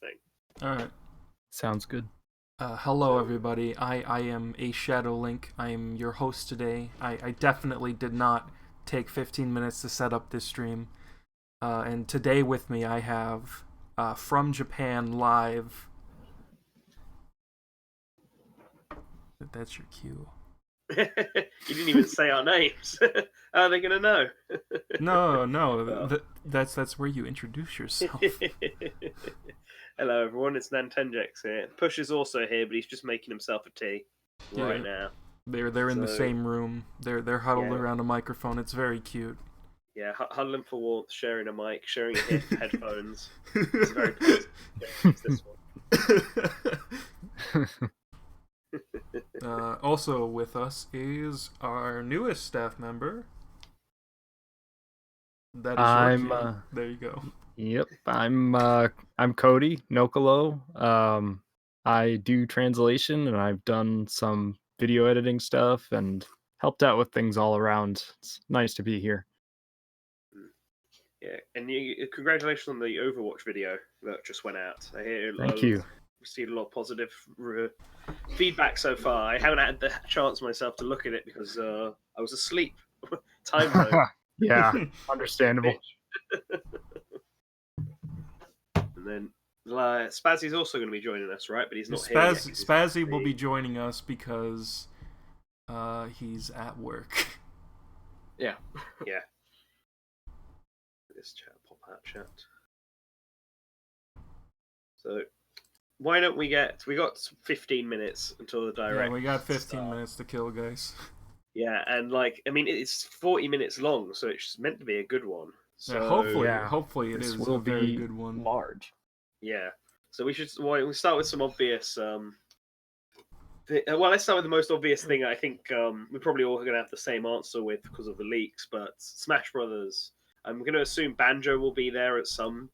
thing. All right. Sounds good. Hello, everybody. I am AShadowLink. I am your host today. I definitely did not take 15 minutes to set up this stream. And today with me I have, from Japan live... That's your cue. You didn't even say our names. How are they going to know? No. That's where you introduce yourself. Hello, everyone. It's NantenJex here. Push is also here, but he's just making himself a tea right now. They're in the same room. They're huddled around a microphone. It's very cute. Yeah, huddling for warmth, sharing a mic, sharing headphones. It's very positive. It's this one. Also with us is our newest staff member. That is there you go. Yep, I'm Cody Nokolo. I do translation and I've done some video editing stuff and helped out with things all around. It's nice to be here. Yeah, and congratulations on the Overwatch video that just went out. I hear Thank you. Received a lot of positive feedback so far. I haven't had the chance myself to look at it because I was asleep. Time zone. Yeah, understandable. And then Spazzy's also going to be joining us, right? But he's not here yet. Spazzy will be joining us because he's at work. Yeah. This chat, pop out chat. So, why don't we got 15 minutes until the direct. Yeah, we got 15 minutes to kill, guys. Yeah, and it's 40 minutes long, so it's meant to be a good one. So hopefully it will be a very good one. Large. Yeah. So we start with some obvious. Let's start with the most obvious thing. I think we're probably all going to have the same answer with because of the leaks, but Smash Brothers. I'm going to assume Banjo will be there at some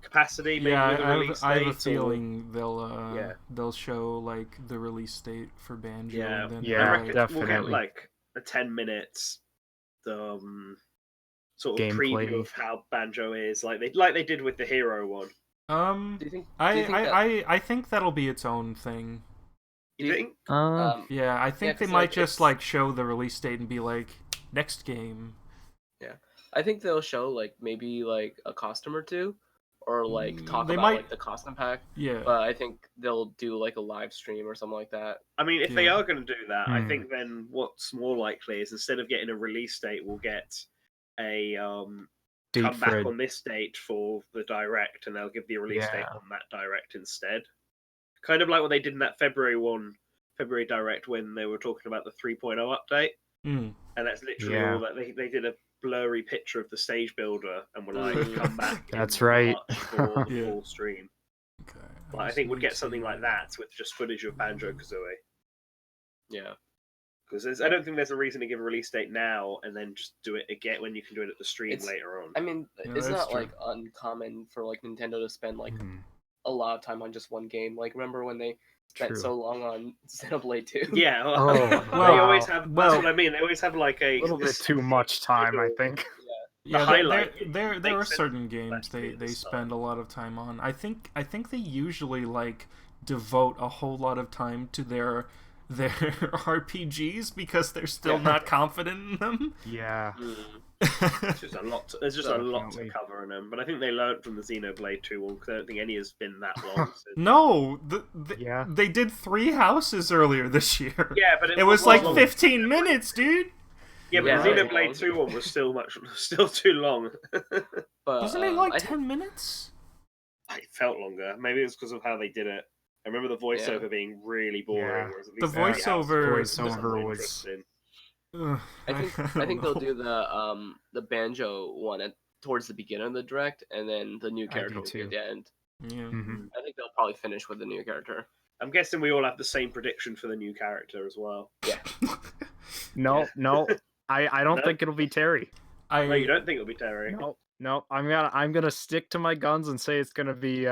capacity. Maybe I have a feeling they'll show like the release date for Banjo. Yeah, and then definitely. We'll get like a 10 minutes sort of gameplay preview of how Banjo is, like they did with the Hero one. Do you think I think that'll be its own thing. You think? Yeah, I think they might just like show the release date and be like, next game. Yeah, I think they'll show like maybe like a costume or two, or like talk about like the costume pack. Yeah, but I think they'll do like a live stream or something like that. I mean, if they are going to do that, I think then what's more likely is instead of getting a release date, we'll get a come back on this date for the direct, and they'll give the release date on that direct instead. Kind of like what they did in that February direct when they were talking about the 3.0 update. And that's literally all that they did a blurry picture of the stage builder and were like, come back. That's right. For the full stream. Okay. I think we'd get something like that with just footage of Banjo-Kazooie. Yeah. Because I don't think there's a reason to give a release date now and then just do it again when you can do it at the stream later on. I mean, it's not like uncommon for like Nintendo to spend like a lot of time on just one game. Like, remember when they spent so long on Xenoblade 2? Yeah, they always have. That's what I mean. They always have like a little bit too much time, I think. Yeah, there are certain games they spend a lot of time on. I think they usually like devote a whole lot of time to their RPGs because they're still not confident in them. Yeah. There's just a lot to cover in them, but I think they learned from the Xenoblade 2 one because I don't think any has been that long. No, they did 3 houses earlier this year. Yeah, but it was like 15 minutes, dude. Yeah, but the Xenoblade 2 one was still too long. Wasn't it like 10 minutes? It felt longer. Maybe it was because of how they did it. I remember the voiceover being really boring. Yeah. The voiceover was. I think they'll do the Banjo one towards the beginning of the direct, and then the new character will be at the end. Yeah. I think they'll probably finish with the new character. I'm guessing we all have the same prediction for the new character as well. Yeah. No, I don't think it'll be Terry. No, you don't think it'll be Terry? No. I'm gonna stick to my guns and say it's gonna be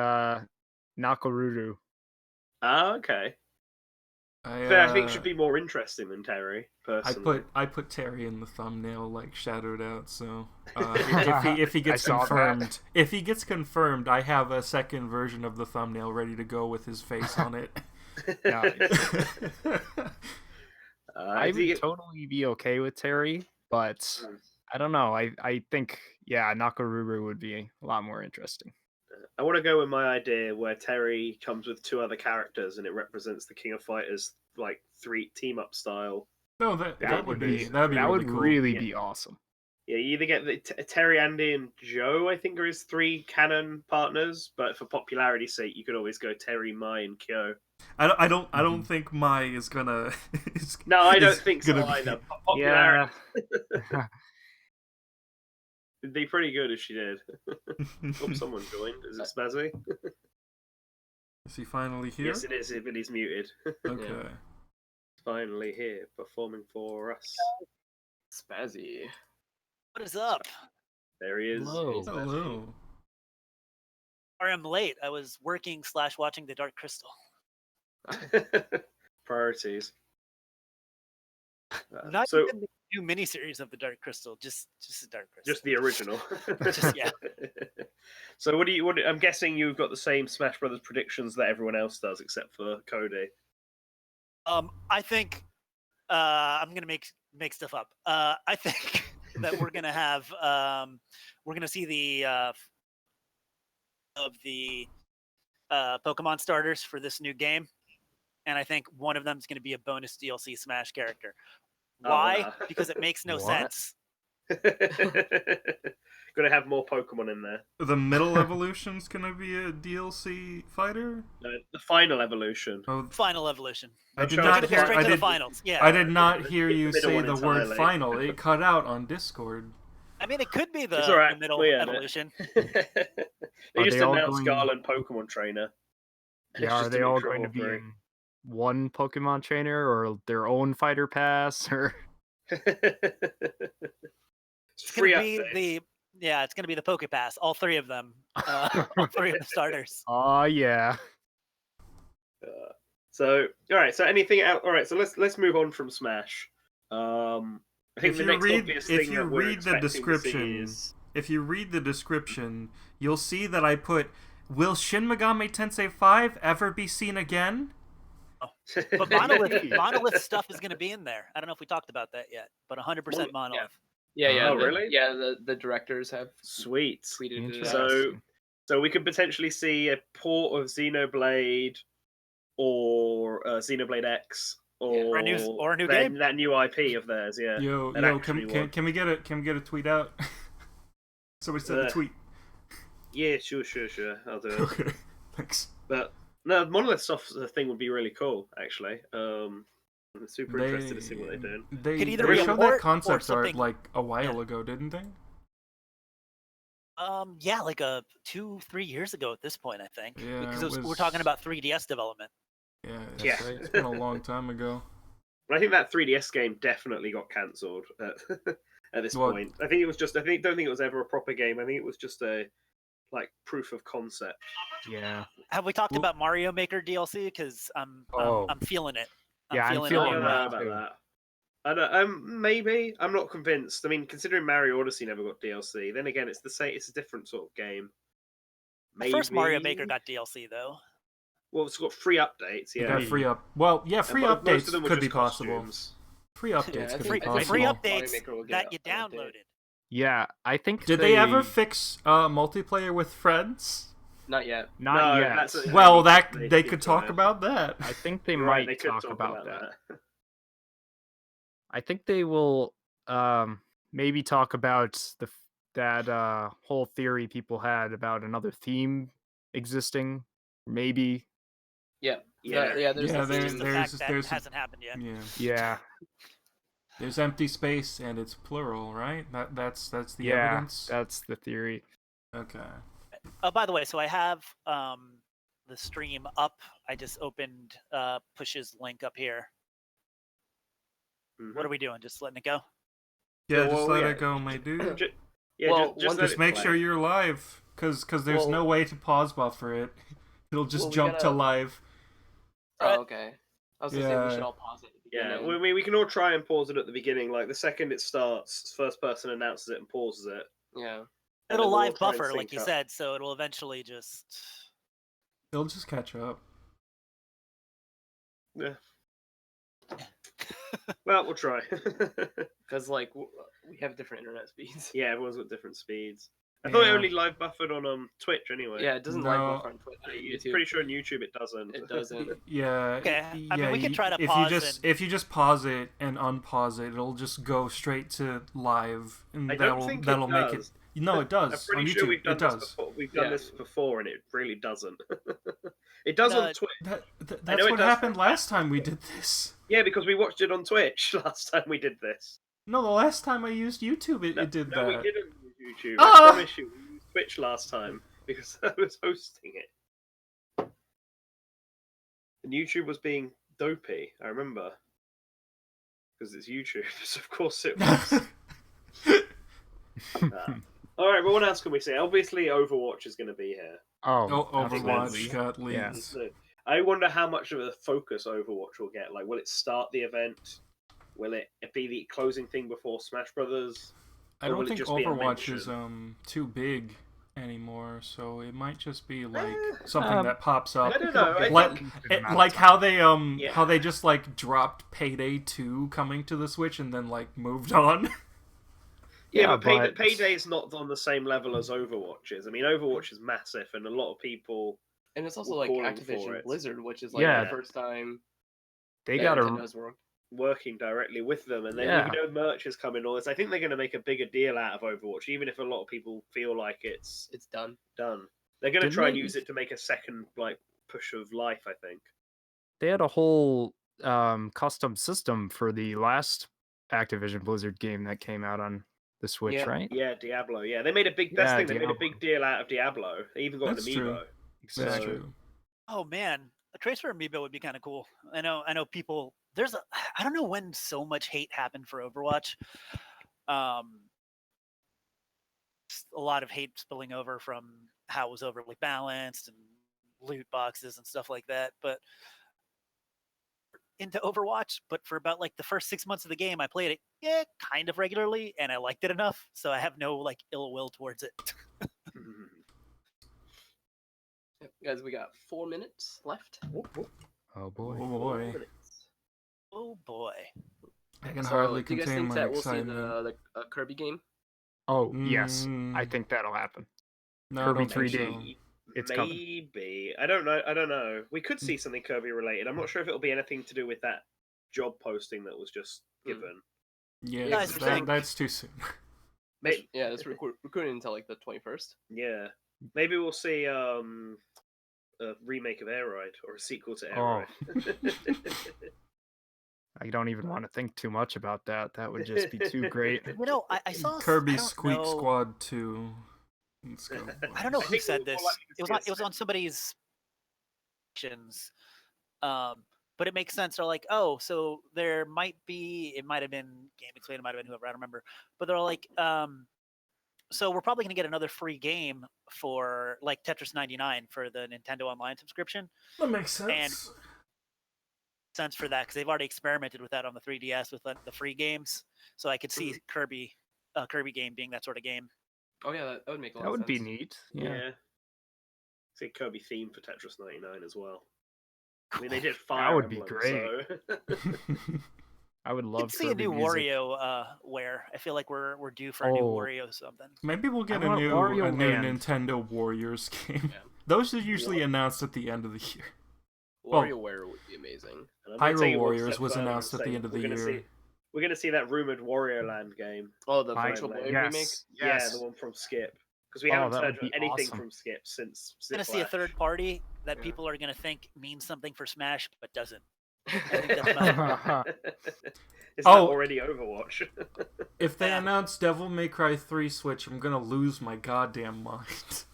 Nakoruru. Ah, okay. I think should be more interesting than Terry. Personally, I put Terry in the thumbnail, like shadowed out. So if he gets confirmed, if he gets confirmed, I have a second version of the thumbnail ready to go with his face on it. I would totally be okay with Terry, but I don't know. I think Nakaruru would be a lot more interesting. I want to go with my idea where Terry comes with 2 other characters and it represents the King of Fighters, like 3 team-up style. No, that would be really be awesome. Yeah, you either get Terry, Andy, and Joe, I think, are his 3 canon partners, but for popularity's sake, you could always go Terry, Mai, and Kyo. I don't think Mai is gonna. No, I don't think so either. Popularity. Yeah. It'd be pretty good if she did. Hope someone joined. Is it Spazzy? Is he finally here? Yes, it is, but he's muted. Okay. Yeah. Finally here, performing for us. Spazzy. What is up? There he is. Hello. Sorry I'm late. I was working / watching The Dark Crystal. Priorities. Not so, even the new miniseries of The Dark Crystal, just The Dark Crystal. Just the original. Yeah. So I'm guessing you've got the same Smash Brothers predictions that everyone else does, except for Cody. I think I'm gonna make stuff up. I think that we're gonna have we're gonna see the Pokemon starters for this new game, and I think one of them is gonna be a bonus DLC Smash character. Why? Because it makes no sense. Gonna have more Pokemon in there. The middle evolution's gonna be a DLC fighter? No, the final evolution. Oh, final evolution. I did not hear. The finals. Yeah. I did not hear you say the word final. It cut out on Discord. I mean, it could be the middle evolution. They just announced Garland Pokemon Trainer. Yeah, are they all going to be in one Pokemon trainer or their own fighter pass? Or it's going to be it's going to be the Poke Pass. All 3 of them. All 3 of the starters. Oh yeah. So all right. So anything else? All right. So let's move on from Smash. I think the next obvious thing that we're expecting to see is... If you read the description, you'll see that I put, "Will Shin Megami Tensei V ever be seen again?" Oh. But Monolith stuff is going to be in there. I don't know if we talked about that yet, but 100% Monolith. Yeah. Oh, really? Yeah, the directors have tweeted it. So we could potentially see a port of Xenoblade or Xenoblade X or a new game. That new IP of theirs. Yeah. Can we get a tweet out? Somebody send a tweet. Yeah, sure. I'll do it. Okay, thanks. But no, Monolith stuff thing would be really cool, actually. I'm super interested to see what they're doing. They showed that concept art like a while ago, didn't they? Yeah, like 2-3 years ago at this point, I think. Yeah, because we're talking about 3DS development. Yeah, that's right. It's been a long time ago. But I think that 3DS game definitely got cancelled at this point. I think it was just. don't think it was ever a proper game. I think it was just a proof of concept. Yeah. Have we talked about Mario Maker DLC? Because I'm feeling it. I'm feeling about that. I don't. Maybe I'm not convinced. I mean, considering Mario Odyssey never got DLC, then again, it's the same. It's a different sort of game. Maybe. The first Mario Maker got DLC though. Well, it's got free updates. Yeah, free updates could be possible. Free updates could be possible. Free updates that you downloaded. Yeah, I think. Did they ever fix multiplayer with friends? Not yet. Not yet. Well, they could talk about that. I think they might talk about that. I think they will maybe talk about that whole theory people had about another theme existing. Maybe. There's that hasn't happened yet. Yeah. There's empty space and it's plural, right? That's the evidence. That's the theory. Okay. By the way, so I have the stream up. I just opened Push's link up here. Mm-hmm. What are we doing? Just letting it go? Yeah, just let it go, my dude. Just make sure you're live, because there's no way to pause buffer it. It'll just jump to live. Oh, okay. I was gonna say we should all pause it at the beginning. Yeah, we can all try and pause it at the beginning. Like the second it starts, first person announces it and pauses it. Yeah. It'll live buffer, like you said, so it'll eventually just... It'll just catch up. Yeah. Well, we'll try. Because, like, we have different internet speeds. Yeah, everyone's got different speeds. I thought it only live buffered on Twitch anyway. Yeah, it doesn't live buffer on Twitch. I'm pretty sure on YouTube it doesn't. It doesn't. Yeah. Okay. I mean, we can try to if pause if you just pause it and unpause it, it'll just go straight to live, and that'll make it. No, it does. I'm pretty sure we've done this before. We've done this before, and it really doesn't. It does on Twitch. That's what happened last time we did this. Yeah, because we watched it on Twitch last time we did this. No, the last time I used YouTube, it did that. No, we didn't use YouTube. I promise you, we used Twitch last time because I was hosting it. And YouTube was being dopey, I remember. Because it's YouTube, so of course it was. Alright, but what else can we say? Obviously, Overwatch is going to be here. Overwatch got leaked. Yeah. So, I wonder how much of a focus Overwatch will get. Like, will it start the event? Will it be the closing thing before Smash Brothers? I don't think Overwatch is too big anymore, so it might just be like something that pops up. I don't know. Like how they just like dropped Payday 2 coming to the Switch and then like moved on. Yeah, but Payday is not on the same level as Overwatch is. I mean, Overwatch is massive, and a lot of people. And it's also like Activision Blizzard, which is like the first time they got working directly with them, and then merch is coming. All this, I think they're going to make a bigger deal out of Overwatch, even if a lot of people feel like it's done. They're going to try and use it to make a second like push of life. I think they had a whole custom system for the last Activision Blizzard game that came out on the Switch, right? Yeah, Diablo. Yeah, they made a big. Best thing, they made a big deal out of Diablo. They even got an amiibo. That's true. Oh man, a Tracer amiibo would be kind of cool. I know people. I don't know when so much hate happened for Overwatch. A lot of hate spilling over from how it was overly balanced and loot boxes and stuff like that. But into Overwatch, but for about like the first 6 months of the game, I played it kind of regularly, and I liked it enough, so I have no like ill will towards it. Guys, we got 4 minutes left. Oh boy. Oh boy. I can hardly contain my excitement. Do you guys think that we'll see the Kirby game? Oh, yes. I think that'll happen. No, Kirby 3D. It's maybe. Coming. I don't know. We could see something Kirby related. I'm not sure if it'll be anything to do with that job posting that was just given. Yeah, that's too soon. It's recruiting until like the 21st. Yeah. Maybe we'll see a remake of Air Ride or a sequel to Air Ride. I don't even want to think too much about that. That would just be too great. You know, I saw Kirby Squeak Squad 2. Let's go. I don't know who said this. It was on somebody's actions. But it makes sense. They're like, oh, so there might be. It might have been Game Explain. It might have been whoever. I don't remember. But they're like, so we're probably going to get another free game for like Tetris 99 for the Nintendo Online subscription. That makes sense. And sense for that because they've already experimented with that on the 3DS with the free games. So I could see Kirby game being that sort of game. Oh yeah, that would make a lot of sense. That would be neat. Yeah. See Kirby theme for Tetris 99 as well. I mean, they did Fire That would Emblem, be great. So... I would love to see a new music. Wario wear. I feel like we're due for a new Wario something. Maybe we'll get a new Nintendo Warriors game. Yeah. Those are usually announced at the end of the year. WarioWare would be amazing. Hyrule Warriors was announced at the end of the year. We're going to see that rumored Wario Land game. Oh, the Virtual Boy remake? Yes. Yeah, the one from Skip. Because we haven't heard anything from Skip since We're going to see a third party that people are going to think means something for Smash, but doesn't. I think that's Is that already Overwatch? If they announce Devil May Cry 3 Switch, I'm going to lose my goddamn mind.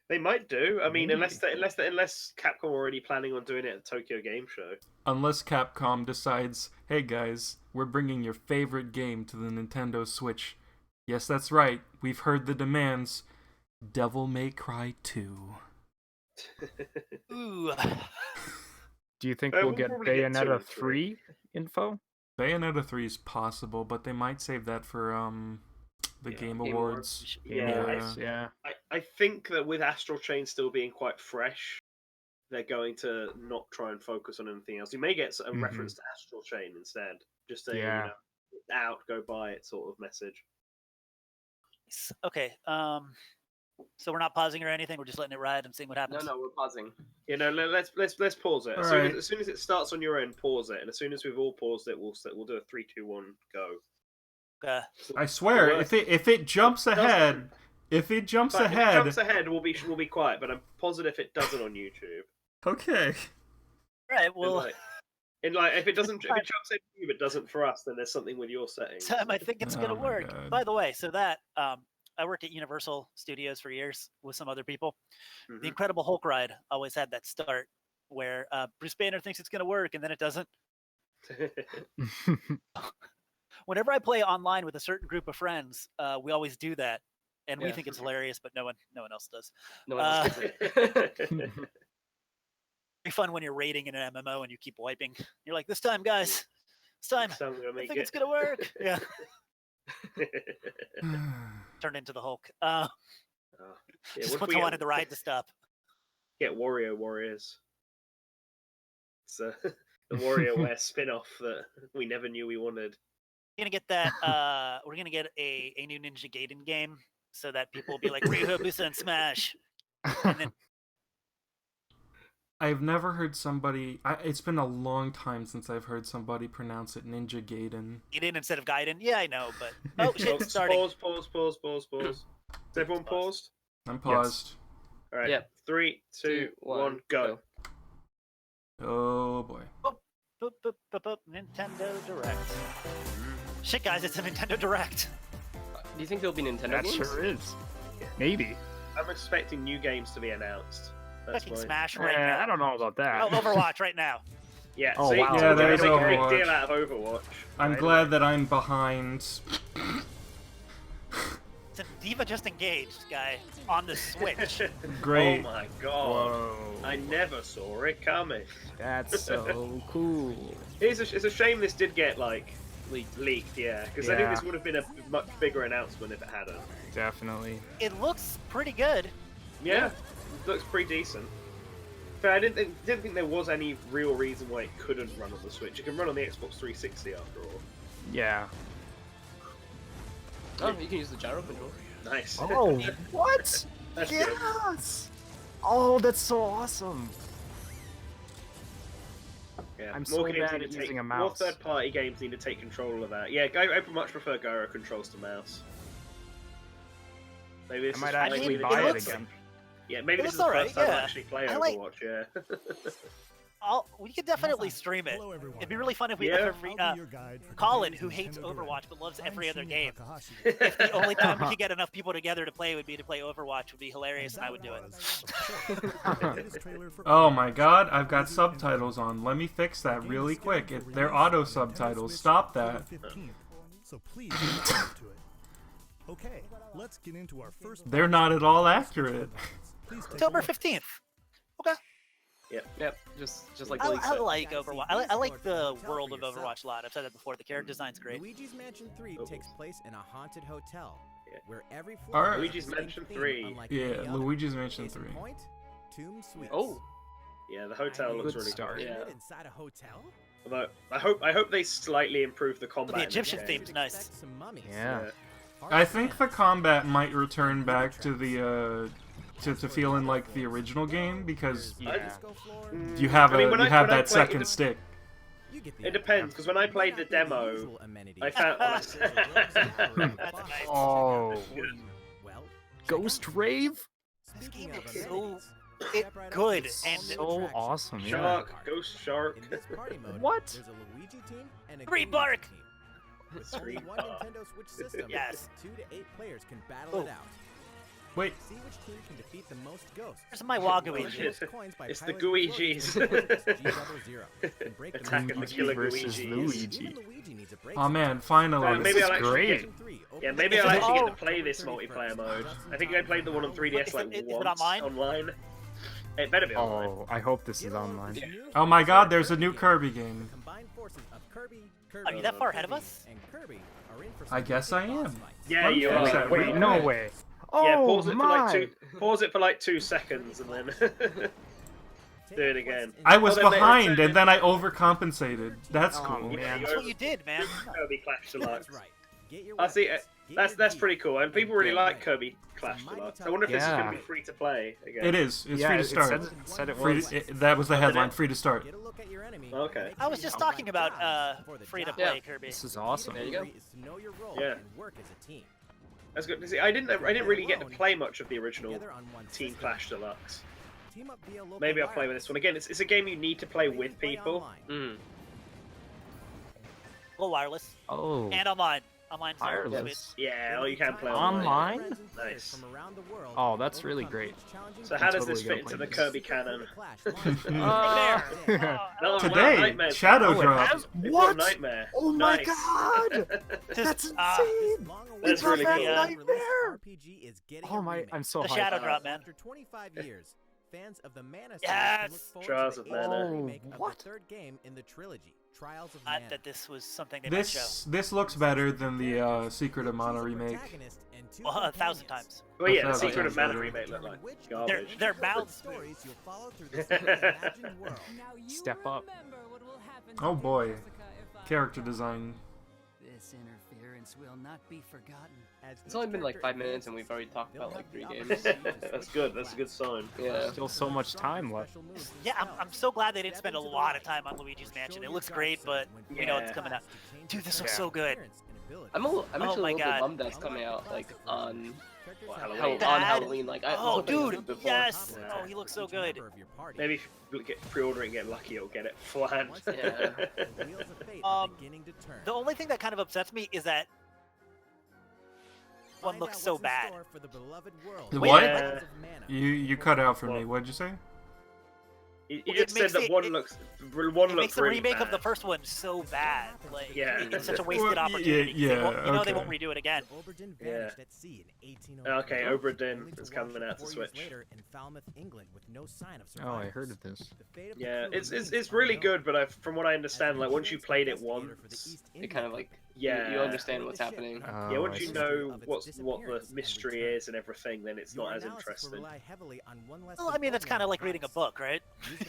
They might do. I mean, unless Capcom are already planning on doing it at Tokyo Game Show. Unless Capcom decides, hey guys, we're bringing your favorite game to the Nintendo Switch. Yes, that's right. We've heard the demands. Devil May Cry 2. Ooh. Do you think we'll get Bayonetta 2 3 info? Bayonetta 3 is possible, but they might save that for the Game Awards. Yeah. I think that with Astral Chain still being quite fresh, they're going to not try and focus on anything else. You may get a reference to Astral Chain instead, just a it's out, go buy it sort of message. Okay. So we're not pausing or anything. We're just letting it ride and seeing what happens. No, we're pausing. Let's pause it. All As soon as it starts on your end, pause it, and as soon as we've all paused it, we'll do a 3, 2, 1, go. Okay. I swear, if it jumps ahead, if it jumps ahead, we'll be quiet. But I'm positive it doesn't on YouTube. Okay. All right. Well. If it jumps in YouTube, it doesn't for us. Then there's something with your settings. Sam, I think it's gonna work. God. By the way, so that I worked at Universal Studios for years with some other people. Mm-hmm. The Incredible Hulk ride always had that start where Bruce Banner thinks it's gonna work and then it doesn't. Whenever I play online with a certain group of friends, we always do that, and we think it's hilarious, but no one else does. No one else does it. Very fun when you're raiding in an MMO and you keep wiping. You're like, this time, guys, I think it's gonna work. Yeah. Turn into the Hulk. Just once I wanted the ride to stop. Get Wario Warriors. It's the WarioWare spin-off that we never knew we wanted. We're gonna get that. We're gonna get a new Ninja Gaiden game so that people will be like Ryu Hayabusa and Smash. And then I've never heard somebody. It's been a long time since I've heard somebody pronounce it Ninja Gaiden. Gaiden instead of Gaiden. Yeah, I know, but oh shit, it's starting. Pause. Is everyone paused? I'm paused. All right. Yeah. 3, 2, 1, go. Oh boy. Nintendo Direct. Shit, guys, it's a Nintendo Direct. Do you think there'll be Nintendo That games? sure is. Maybe. I'm expecting new games to be announced. Fucking Smash right now. I don't know about that. Oh, Overwatch right now. Yeah. Oh, see, wow. Yeah, they're there's making a big Overwatch. deal out of Overwatch. I'm glad that I'm behind. It's a Diva Just Engaged guy on the Switch. Great. Oh my god. Whoa. I never saw it coming. That's so cool. It's a shame this did get leaked, yeah, because I think Yeah. this would have been a much bigger announcement if it hadn't. Definitely. It looks pretty good. Yeah, looks pretty decent. But I didn't think there was any real reason why it couldn't run on the Switch. It can run on the Xbox 360 after all. Yeah. Oh, you can use the gyro control. Nice. Oh, what? That's good. Yes! Oh, that's so awesome. Yeah. I'm More so games bad need at to using a More mouse. third-party games need to take control of that. Yeah, I much prefer gyro controls to mouse. Maybe this I might is actually finally the buy it game. again. Yeah, maybe this is the alright, first time I yeah. actually play I like- Overwatch, yeah. We could definitely stream it. Hello, everyone. It'd be really fun if we Yeah. have every, I'll be your guide for Colin, today's who hates Nintendo Overwatch Direct. but loves I'm every other Shin game. Takahashi. If the only time we could get enough people together to play would be to play Overwatch would be hilarious, and I would do it. Oh my god, I've got subtitles on. Let me fix that really quick. They're auto subtitles. Stop that. So please get used to it. Okay, let's get into our first. They're not at all accurate. Please take a October look. 15th. Okay. Yep, just like the I leak said. like Overwatch. I like the world of Overwatch a lot. I've said that before. The character design's great. Luigi's Mansion 3 takes place in a haunted hotel, Yeah. where every floor Alright. has a Luigi's distinct Mansion theme, 3. unlike Yeah, any other. Luigi's Mansion Case in 3. Point, Tomb Suites. Oh, Yeah, the hotel Good looks really start. good. Live Yeah. inside a hotel? Although I hope they slightly improve the combat. The in this Egyptian game. theme's nice. Expect some mummies. Yeah. I think the combat might return back to the to feeling like the original game because Yeah. Disco floor? you have I mean, when I that play- second stick. You get the It depends, because when I played the demo, usual amenities. I found. That's nice. Oh. Well, Ghost Rave? This game speaking of is so amenities, it right up good to and So awesome, yeah. Shark, Ghost Shark. In this party mode, What? There's a Luigi team and a Great Goombas bark! team. With Street only one Bark. Nintendo Switch system, Yes. 2 to 8 players can battle it Oh. out. Wait, See which team can defeat the most ghosts. There's my Collect Waluigi. the most coins by It's the piloting Gooies. G00 and break the Attacking the most killer versus Luigi's. Luigi. Even Luigi needs a break oh man, finally. Maybe This I'll is actually great. get- Yeah, maybe I'll actually get to play this multiplayer mode. I think I played the one on 3DS Is it once online? online. It better be online. Oh, I hope this is online. Oh my God, there's a new Kirby game. Are you that far ahead of us? I guess I am. Yeah, you are. Wait, no way. Yeah, Oh pause it for like 2 seconds and then do it again. I was behind and then I overcompensated. That's cool. man. That's what you did, man. Kirby Clash Deluxe. I see. That's pretty cool, and people really like Kirby Clash Deluxe. I wonder if this is going to be free to play again. It is. It's free to start. It said it was. That was the headline. Free to start. Okay. I was just talking about free to play Kirby. This is awesome. There you go. Yeah. That's good. See, I didn't really get to play much of the original Team Clash Deluxe. Maybe I'll play with this one again. It's a game you need to play with people. Well, wireless. Oh. And online. Online. Wireless. Yeah, oh, you can play Online? Nice. Oh, that's really great. So how does this fit into the Kirby canon? Today, Shadow Drop. What? Nightmare. Oh my God! That's insane! That's really cool. Nightmare! Oh my, I'm so The hyped. Shadow Drop, man. After 25 years, fans of the Mana Yes! look forward Trials to of the Mana. remake of What? the third game in the trilogy, Trials of Not Mana. that this was something they might show. This looks better than the Secret of Mana remake. Well, 1,000 times. Well, yeah, the That's Secret not of Mana better. remake looked like garbage. Their mouths stories you'll follow through this imagined world. Step up. Oh boy. Character design. This interference will not be forgotten. It's only been like 5 minutes and we've already talked about like 3 games. That's good. That's a good sign. Yeah. Still so much time left. Yeah, I'm so glad they didn't spend a lot of time on Luigi's Mansion. It looks great, but we know it's coming out. Dude, this looks so good. I'm actually a little bit God. bummed that's coming out like on Halloween. on Halloween. Like I Oh, was hoping dude, before. yes! Yeah. Oh, he looks so good. Maybe if you pre-order it and get lucky, you'll get it beforehand. Yeah. The only thing that kind of upsets me is that one looks so bad. What? Yeah. You cut out for me. What'd you say? You It just said makes that it- one it- looks It really makes the remake bad. of the first one so bad. Like, Yeah. it's such a wasted Well, opportunity. yeah, They won't, you know okay. they won't redo it again. Yeah. Okay, Obra Dinn is coming out to Switch. Oh, I heard of this. Yeah, it's really good, but from what I understand, like once you played it once, It kind of like yeah, you understand what's happening. yeah, Oh, once I you see. know what the mystery is and everything, then it's not as interesting. Well, I mean, that's kind of like reading a book, right?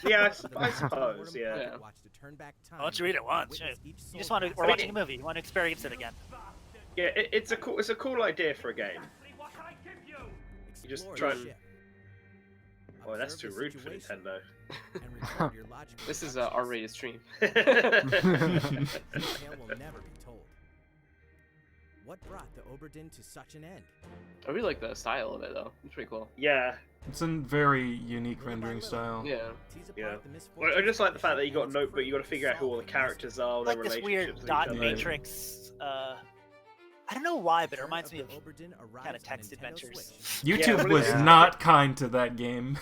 Yeah, I suppose. Yeah. Yeah. Why don't you read it once? Shit. You just want to, we're watching a movie. You want to experience it again. Yeah, it's a cool idea for a game. You just try. Oh, that's too rude for Nintendo. This is a R-rated stream. What brought the Oberdin to such an end? I really like the style of it though. It's pretty cool. Yeah, It's a very unique rendering style. Yeah. yeah. Well, I just like the fact that you got a notebook. You got to figure out who all the characters are, their Like this relationships weird with dot each other. matrix. I don't know why, but it reminds me of kind of text adventures. YouTube well, was yeah. not kind to that game.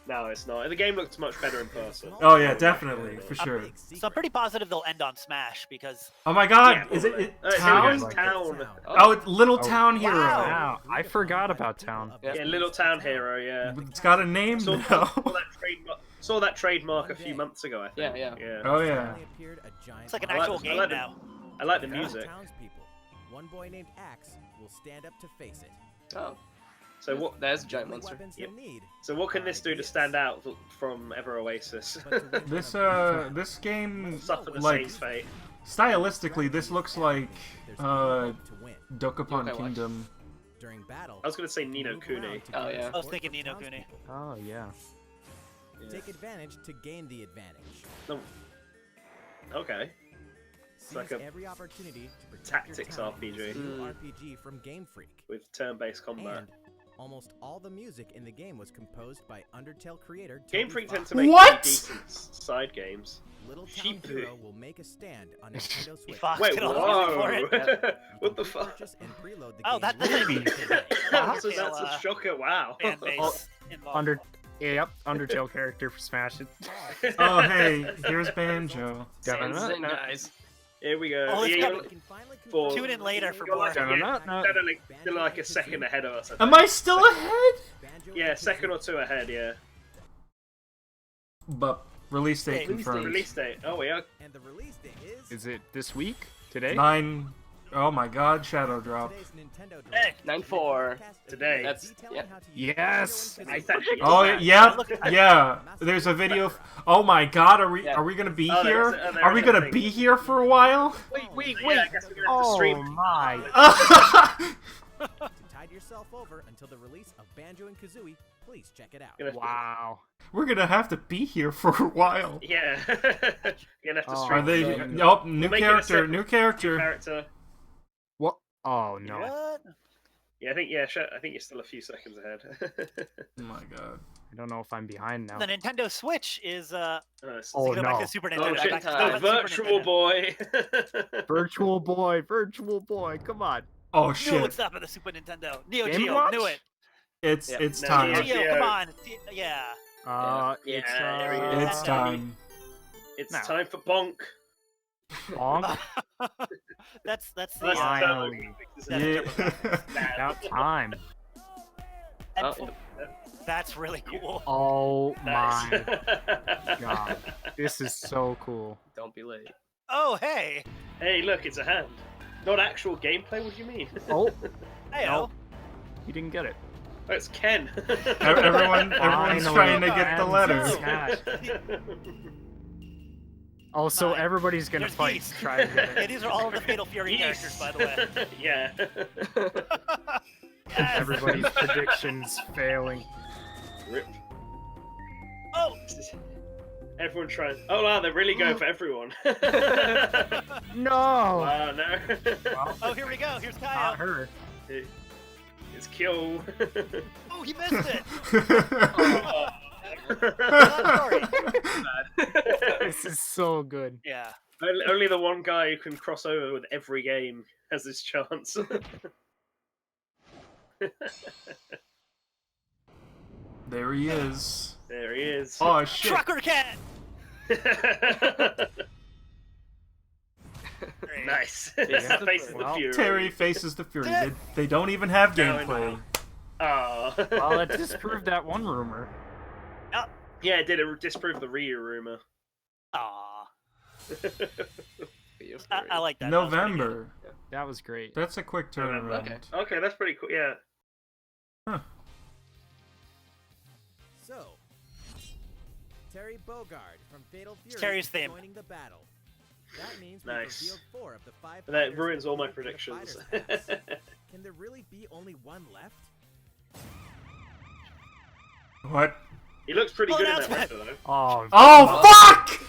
No, it's not. The game looks much better in person. Oh yeah, definitely, for sure. So I'm pretty positive they'll end on Smash because Oh my God, Yeah, is it Town? Town? Town. Oh, it's Little Town Hero. Wow. Wow, I forgot about Town. Yeah, Little Town Hero. Yeah. It's got a name Saw, now. saw that trademark a few months ago. I think. Yeah. Yeah. Oh yeah. it's like an I like actual this- I game like now. I like the music. One boy named Axe will stand up to face it. Oh. So what? That is a giant monster. Yep. So what can this do to stand out from Ever Oasis? This game, Suffer the like, same fate. stylistically, this looks like Dokapon Yokai Kingdom. During battle, I was gonna say Ni no Kuni. Oh, yeah. I was thinking Ni no Kuni. Oh yeah. take advantage to gain the advantage. No. Okay. Seize like a every opportunity to protect tactics your town RPG. with this new RPG from Game Freak. With turn-based combat. And almost all the music in the game was composed by Undertale creator Game Toby Freak Fox. tends to make What? decent side games. Little Town Sheep. Hero will make a stand on Nintendo Switch. Fox Wait, did all the music for whoa! it. What the fuck? Purchase and preload the Oh, game that doesn't mean That's a Undertale, shocker! Wow. fan base involved. Yep, Undertale character for Smash It. Oh hey, here's Banjo. Same guys. Here we go. Oh, it's Yeah, coming. for- Tune in later for You're more. like, still like a second ahead of us. I Am think. I still ahead? Yeah, second or two ahead. Yeah. But release date confirmed. Release date. Oh, yeah. And the release date is... Is it this week? Today? 9. Oh my God! Shadow drop. Hey, 9/4. Today. That's Yes. Oh yeah, yeah. There's a video. Oh my God! Are we gonna be here? Are we gonna be here for a while? Wait. Yeah, Oh my. To tide yourself over until the release of Banjo-Kazooie, please check it out. Wow. We're gonna have to be here for a while. Yeah. You're gonna have to stream. Are they? Nope. New character. New character. What? Oh no. What? Yeah, I think you're still a few seconds ahead. Oh my God. I don't know if I'm behind now. The Nintendo Switch is Oh go back no. to Super Nintendo. shit. Back to The Super Virtual Nintendo. Boy. Virtual boy, come on. Oh Knew shit! what's up in the Super Nintendo. Neo Game Geo, Watch? knew it. It's Yeah. it's No, time. Neo Geo, come on. Yeah. It's It's time. It's No. time for Bonk. Bonk. That's the Finally. Yeah. About time. and that's really cool. Oh Nice. my god. This is so cool. Don't be late. Oh hey. Hey, look, it's a hand. Not actual gameplay. What do you mean? Oh, Hey no. You didn't get it. Oh, it's Ken. Everyone's Finally, trying to get the fans letters. of Smash. Oh, so Fine. everybody's gonna There's fight. geese. Try to get Yeah, it. these are all of the Fatal Fury characters, by the way. Yeah. Yes. Everybody's predictions failing. Rip. Oh. Everyone trying. Oh wow, they're really going for everyone. No! Wow, no. Oh, here we go. Here's Not Kyle. her. It's Kyo. Oh, he missed it. Oh. Sorry. This is so good. Yeah. Only the one guy who can cross over with every game has this chance. There he is. There he is. Oh shit! Trucker Cat. Nice. Yeah. Faces the Well, Fury. Terry faces the Fury. They don't even have No, gameplay. Oh. Well, it disproved that one rumor. Yeah, it did. It disproved the Ryu rumor. Aw. I like that. November. That was great. That's a quick turnaround. Okay. Okay, that's pretty cool. Yeah. Huh. So, Terry Bogard from Fatal Fury Terry's is theme. joining the battle. That means Nice. we've revealed 4 of the 5 That fighters ruins all my in the predictions. fighters pass. Can there really be only one left? What? He looks pretty Oh, good in that announcement. record, though. Oh, Oh fuck!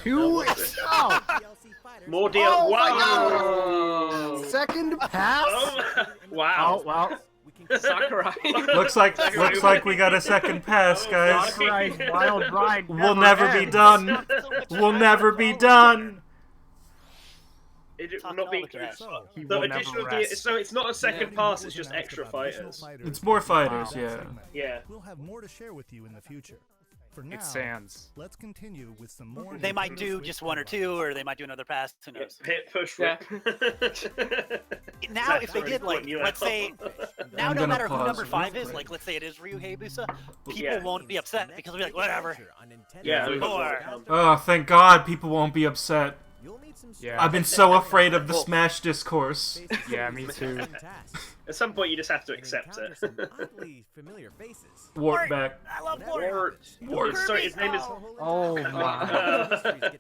two. Oh, More deal. Oh my Wow. second pass. Oh, wow. Oh wow. Sakurai. Looks like we got a second pass, guys. Sakurai's wild ride. We'll never be done. We'll never be done. It will Talking not be all the trash. He the will never additional rest. so it's not a second pass. It's just extra fighters. It's more fighters, yeah. Yeah. We'll have more to share with you in the future. For now, It's Sans. let's continue with some more. They might Nintendo do Switch just 1 or highlights. 2, or they might do another pass. Who knows? Hit push Yeah. Now, if they did, like, let's say, now I'm no gonna matter who pause number real 5 is, quick. like, let's say it is Ryu Hayabusa, people Yeah. won't be upset because they'll be like, whatever. Yeah. we got Four. more to come. Oh, thank God people won't be upset. You'll need some Yeah. I've been so afraid of the Smash discourse. Yeah, me too. At some point, you just have to accept it. Some oddly familiar faces. Warp back. I love Or, Wart. sorry, his name is. Oh my.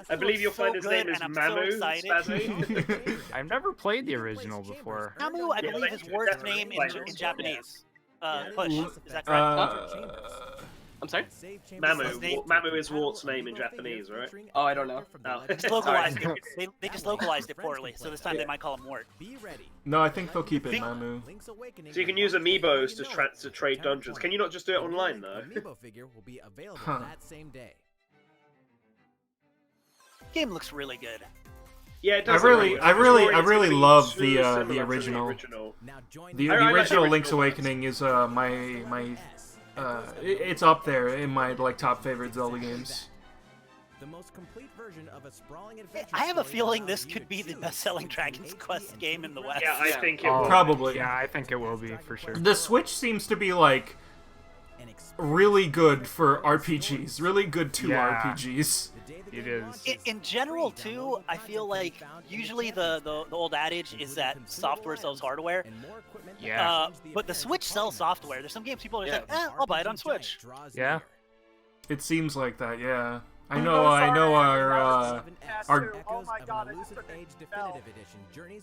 I believe you'll so find his name good, is and I'm so Mamu excited. Spazzy. I've never played the original before. Namu, I Yeah, believe, like, is Ward's definitely name like in this. Japanese. Push. Is that correct? I'm sorry? Mamu is Wart's name in Japanese, right? Oh, I don't know. Oh. Just localized it. They just localized it poorly, so this time they might call him Ward. Be ready. No, I think they'll keep it Mamu. So you can use amiibos to trade dungeons. Can you not just do it online though? Amiibo figure will be available Huh. that same day. Game looks really good. Yeah, it I does. really It's gonna be love super the similar to original. Now join The I like the original Link's original Awakening is my it's up there in my like top favorite Zelda games. the most complete version of a sprawling adventure. I have a story feeling allows this you could to be the choose best-selling between Dragon's HD Quest and game in the 2D. West. Yeah, I think it Oh, will. Probably. Yeah, I think it will be for sure. The Switch seems to be like really good for RPGs. Really good to RPGs. It is. In general, too, I feel like usually the old adage is that software sells hardware. Yeah. But the Switch sells software. There's some games people are like, I'll buy it on Switch. Yeah. It seems like that, yeah. I know our oh my god,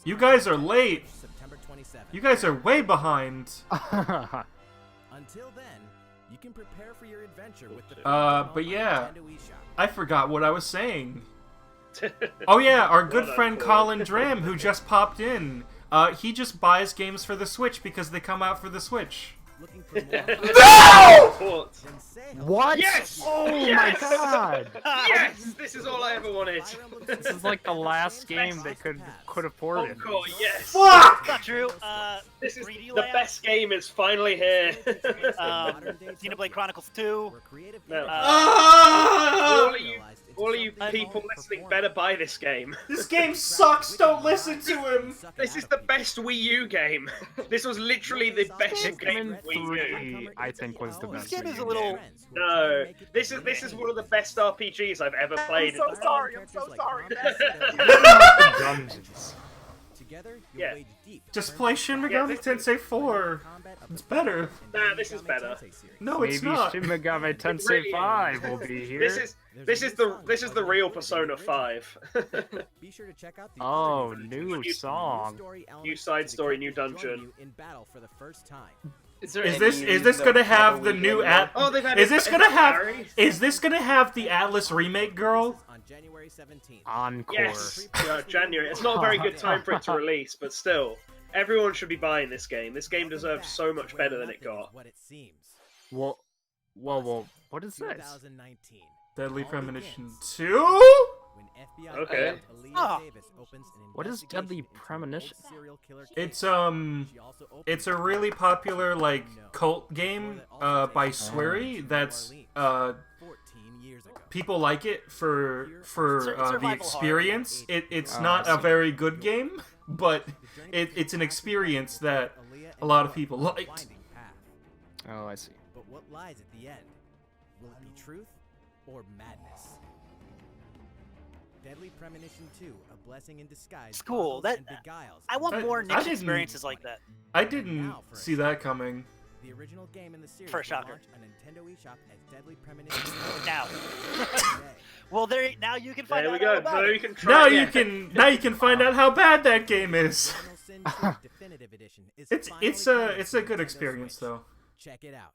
you guys are late. You guys are way behind. Until then, you can prepare for your adventure with the but yeah, I forgot what I was saying. Oh yeah, our good friend Colin Dram, who just popped in, he just buys games for the Switch because they come out for the Switch. No! What? Yes! Oh yes! my god! Yes! This is all I ever wanted. This is like the last game they could afford it. Oh god, yes! Fuck! Not true. This is the best game is finally here. Xenoblade Chronicles 2. No. All of you people listening better buy this game. This game sucks, don't listen to him! This is the best Wii U game. This was literally the best game Pikmin Wii U. 3, I think, was the best. This game is a Wii U little... game. No, this is one of the best RPGs I've ever played. I'm so sorry. I'm so sorry. Dungeons. Yeah. Just play Shin Megami Tensei 4. It's better. Nah, this is better. No, it's Maybe not. Shin Megami Tensei really 5 will be here. This is the real Persona 5. Be sure to check out the Oh, new song. New side story, new dungeon. in battle for the first time. Is this gonna have the new Oh, they've had Is this gonna have the Atlas remake girl? On January 17th. Encore. Yes, January. It's not a very good time for it to release, but still, everyone should be buying this game. This game deserves so much better than it got. What it seems. Whoa, what is this? 2019. Deadly Premonition 2? When FBI Okay. Davis opens an What is Deadly investigation into an Premonition? old serial killer case. It's a really popular like cult game by Swery that's 14 years ago. people like it for the Survival experience. It's not a very good game, but it's an experience that a lot of people liked. Oh, I see. But what lies at the end? Will it be truth or madness? Deadly Premonition 2, a blessing in disguise. It's cool. boggles and beguiles. I want more I Nick's didn't- experiences like that. I didn't see that coming. The original game in the series First will shocker. launch on Nintendo eShop as Deadly Premonition 2 Now. today. Well, now you can find There out we go. all about So it. you can try. Now it. you can find out how bad that game is. Final Sin 2 Definitive Edition is It's finally a coming good to Nintendo experience Switch. though. Check it out.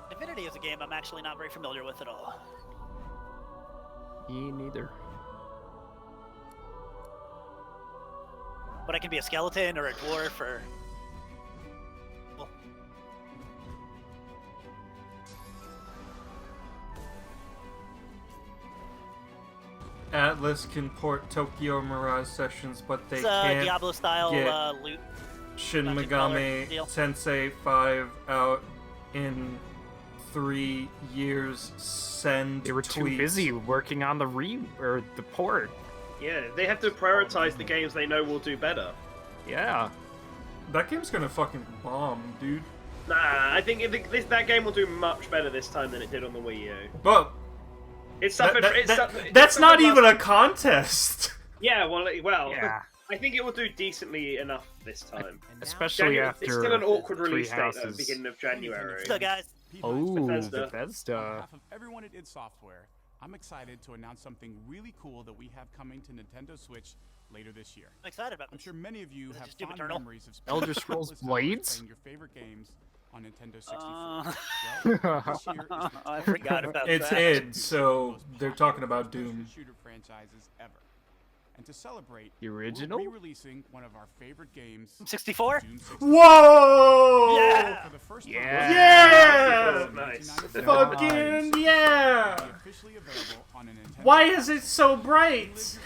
Divinity is a game I'm actually not very familiar with at all. Me neither. But I can be a skeleton or a dwarf or... Well, Atlas can port Tokyo Mirage Sessions, but they it's can't Diablo-style get loot. Shin dungeon Megami crawler deal. Tensei 5 out in 3 years. Send They were too tweets. busy working on the port. Yeah, they have to prioritize the games they know will do better. Yeah. That game's gonna fucking bomb, dude. Nah, I think that game will do much better this time than it did on the Wii U. But It's suffered. that's not even a contest. Yeah, well, Yeah. I think it will do decently enough this time. Especially after It's still an awkward Three release date at the Houses. beginning of January. So, guys, Oh, Bethesda. On Bethesda. behalf of everyone at id Software, I'm excited to announce something really cool that we have coming to Nintendo Switch later this year. I'm excited about I'm this. sure many of you Is it have just Doom fond Eternal? memories of Elder spending Scrolls countless hours Blades? playing your favorite games on Nintendo 64. Uh, Well, this year is the I forgot about It's that. id, so they're talking about Doom. shooter franchises ever. And to celebrate, The original? we're re-releasing one of our favorite games, 64? June 16th. Whoa! Yeah! For the first time, Yeah! Yeah! Oh, nice. Fucking yeah! will be officially available on a Nintendo Why is it so bright?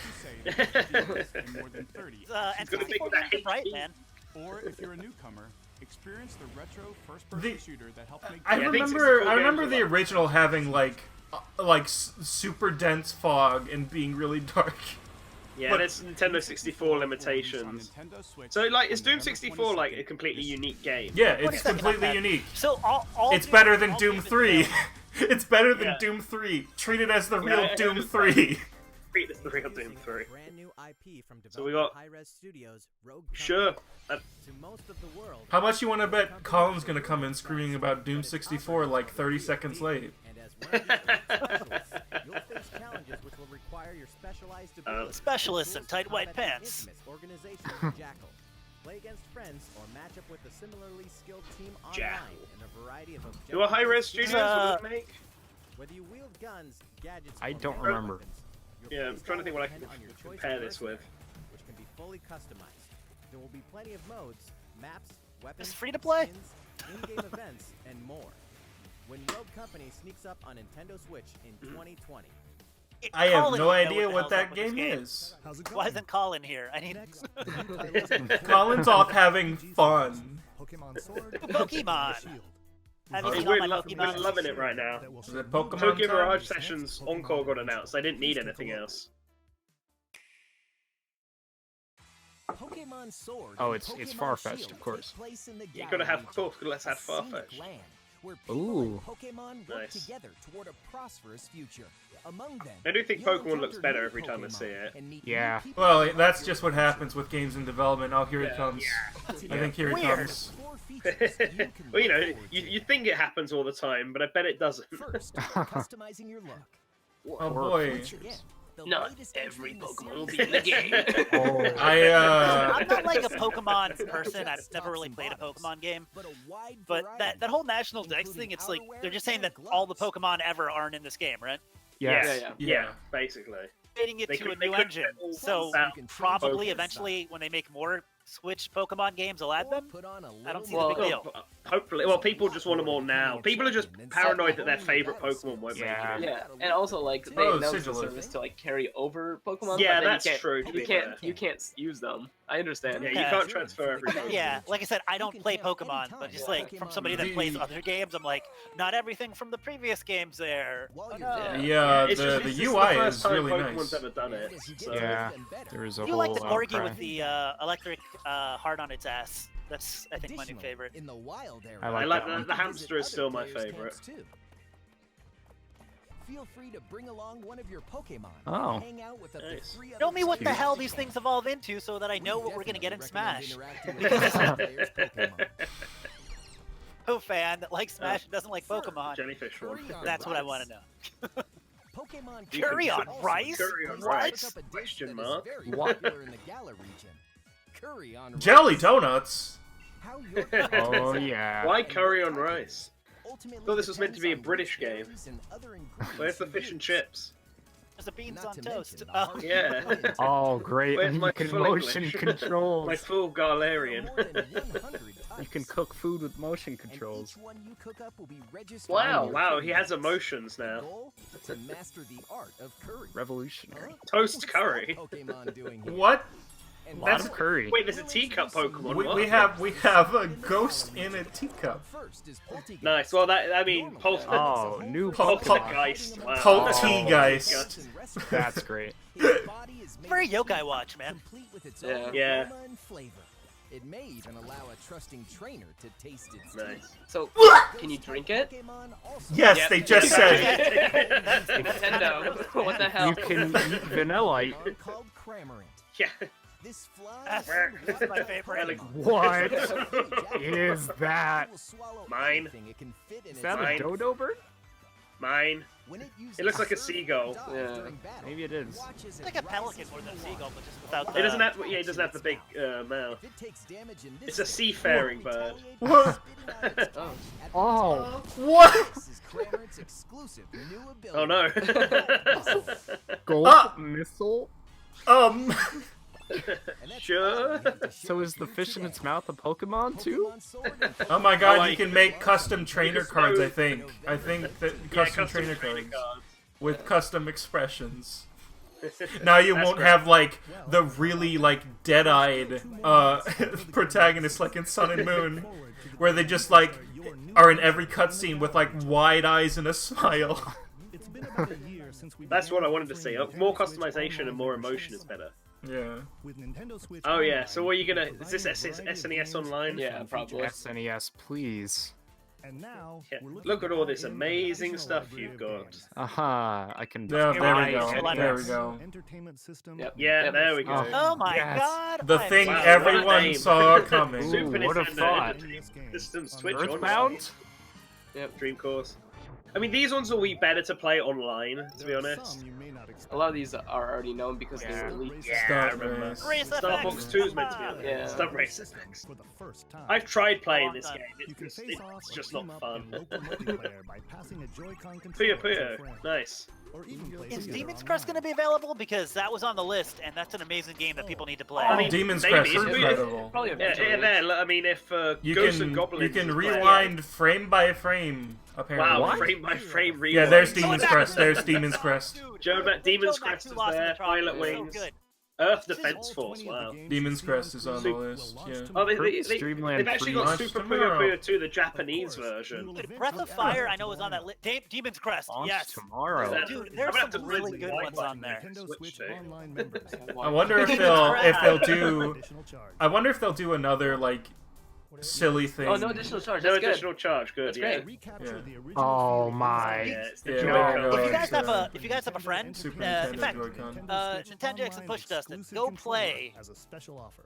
in more than 30. And Gonna 64 make that games right, man. Or if you're a newcomer, experience the retro first-person The- shooter that helped make I Yeah, I think remember 64 the games are original having like super dense fog and being really dark. Yeah, there's Nintendo 64 limitations. So, like, is Doom 64 like a completely unique game? Yeah, it's completely unique. So it's better than Doom 3. It's better than Doom 3. Treat it as the real Doom 3. Treat it as the real Doom 3. So we got. Sure. How much you want to bet Colin's gonna come in screaming about Doom 64 like 30 seconds late? Specialists in tight white pants. Play against friends or match up with a similarly skilled team online in a variety of Do a high-res studios make? Whether you wield guns, gadgets, I don't remember. Yeah, I'm trying to think what I can compare this with. Which can be fully customized. There will be plenty of modes, maps, weapons, it's free to play, in-game events, and more. When Rogue Company sneaks up on Nintendo Switch in 2020. I have no idea what that game is. Why isn't Colin here? I need. Colin's off having fun. Pokemon. We're loving it right now. The Pokemon Tokyo Mirage Sessions Encore got announced. I didn't need anything else. Pokemon Sword. Oh, it's Farfetch'd, of course. You gotta have, of course. Let's have Farfetch'd. Ooh. Pokemon work together toward a prosperous future. Among them, I do think Pokemon looks better every time I see it. Yeah. Well, that's just what happens with games in development. Oh, here it comes. I think here it comes. Well, you know, you think it happens all the time, but I bet it doesn't. First, customizing your look. Oh boy. Not every Pokemon will be in the game. I'm not like a Pokemon person. I've never really played a Pokemon game. But that whole National Dex thing, it's like they're just saying that all the Pokemon ever aren't in this game, right? Yes. Yeah, basically. Creating it to a new engine. So probably eventually when they make more Switch Pokemon games, they'll add them. I don't see the big deal. Hopefully, well, people just want them all now. People are just paranoid that their favorite Pokemon won't make it. Yeah, and also like they announced the service to like carry over Pokemon. Yeah, but that's true. You can't use them. I understand. Yeah, you can't transfer everything. Yeah, like I said, I don't play Pokemon, but just like from somebody that plays other games, I'm like, not everything from the previous games there. Yeah, the UI is really nice. Ever done it, so. Yeah, there is a you whole like the corgi with the electric heart on its ass. That's, I think, my new favorite. In the wild area, I like the hamster is still my favorite. Feel free to bring along one of your Pokemon. Oh. Hang out with Nice. Tell me what the hell these things evolve into so that I know what we're gonna get in Smash. No fan that likes Smash and doesn't like Pokemon. Jellyfish one. That's what I want to know. Pokemon curry on rice? Curry on rice? Question mark. What? Curry on Jelly donuts. Oh yeah. Why curry on rice? I thought this was meant to be a British game. Where's the fish and chips? There's the beans on toast. Yeah. Oh great. Where's my You can full motion English? controls. My full Garlarian. You can cook food with motion controls. Wow, wow, he has emotions now. To master the art of curry. Revolutionary. Toast curry. What? That's curry. Wait, there's a teacup Pokemon. We have a ghost in a teacup. Nice. Well, I mean, Oh, new Poltergeist. Wow. Poltergeist. That's great. Very Yokai Watch, man. Yeah. It may even allow a trusting trainer to taste its Nice. So, can you drink it? Yes, Yep. they just said. Nintendo. What the hell? You can eat Vanillite. Yeah. This That's my favorite. What is that? Mine. Is that a dodo bird? Mine. It looks like a seagull. Yeah. Maybe it is. It's like a pelican more than a seagull, but just without the... It doesn't have. Yeah, it doesn't have the big mouth. It's a seafaring bird. What? Oh. What? Oh no. Gold missile? Sure. So is the fish in its mouth a Pokemon too? Oh my god, you can make custom trainer cards, I think. I think that custom trainer cards with custom expressions. Now you won't have, like, the really, like, dead-eyed protagonists like in Sun and Moon, where they just, like, are in every cutscene with, like, wide eyes and a smile. That's what I wanted to see. More customization and more emotion is better. Yeah. With Nintendo Switch Oh yeah. Online, So what are you gonna? we're Is this providing a variety of SNES games Online? Yeah, and probably. features. SNES, please. And now, Yeah. we're looking Look at to all add this in an amazing additional stuff library you've of got. games. Aha, I can Yeah, there we buy go. it. There we go. Entertainment system. Yep. Yeah, Yep. there we go. Oh my Yes. god! The I'm thing so Wow, what a everyone name. saw coming. Super Ooh, what a Nintendo thought. Entertainment System Switch Earthbound? Yep, Dream Course. I mean, these ones will be better to play online, to be There are honest. some you may not expect. A lot of these are already known because Yeah. they were leaked. Yeah, I Stuff remember. Race. Race Star FX. Fox 2 is meant to be on there. Yeah. Star Race System FX. for the first time. I've tried playing Oh, this I'm game. You can It's, face off it's or just team not up fun. in local multiplayer by passing a Joy-Con Puyo controller to a Puyo. friend. Nice. Or even play Is together Demon's Crest going to online. be available? Because that was on the list, and that's an amazing game that people need to play. I mean, Demon's maybe. Crest is It's weird. incredible. Probably Yeah, eventually. yeah, there. I mean, if You Ghosts can and Goblins is playing- rewind frame by frame. Apparently. Wow, frame by frame rewind. Yeah, there's Demon's Crest. There's Demon's Crest. Demon's Crest is there. Violet Wings. Earth Defense Force. Wow. Demon's Crest is on the list. Yeah. Oh, Streamland they've actually got free Super launch Puyo tomorrow. Puyo 2, the Japanese version. Dude, Breath of Fire, I know, is on that list. Demon's Crest, Launch yes. tomorrow. Dude, I'm there's gonna have some to really find good the ones white on there. Nintendo Switch Switch too. Online members. I wonder if they'll do. Additional charge. I wonder if they'll do another like silly thing. Oh, no additional charge. No That's good. additional charge. Good. That's Yeah. great. Recapture the original Oh feeling my. Yeah, it's the Yeah, Joy-Con. no, If you guys it's, have uh, a friend, Super in Nintendo fact, Joy-Con. NantenJex and PushDustIn, go play as a special offer.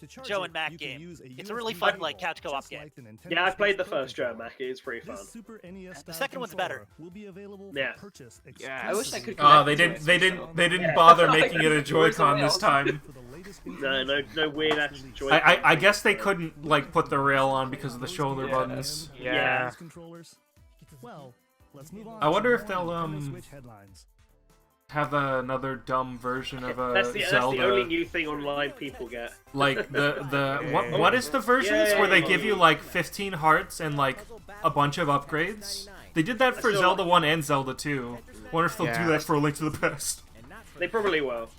To charge Joe it, and Mac you can game. use It's a really USB fun, cable, like, couch co-op just game. like the Nintendo Yeah, I've played the Switch Pro first Joe controller. Mac. It's pretty fun. This Super NES The style second one's better. controller will be available Yeah. for purchase Yeah. I wish I could. They connect didn't. to it, They so- didn't bother Yeah. making it a Joy-Con this time. for the latest No weird ass Joy-Con. I guess they couldn't like put the rail on because of the shoulder Yeah. buttons. Yeah. These controllers. Well, let's move on. I wonder to if more they'll, Nintendo Switch headlines. Have another dumb version of a That's the Zelda. only new thing online people get. Like what is the versions where they give you like 15 hearts and like a bunch of upgrades? They did that for Still- Zelda 1 and Zelda 2. Wonder if they'll Yeah. do that for A Link to the Past. They probably will.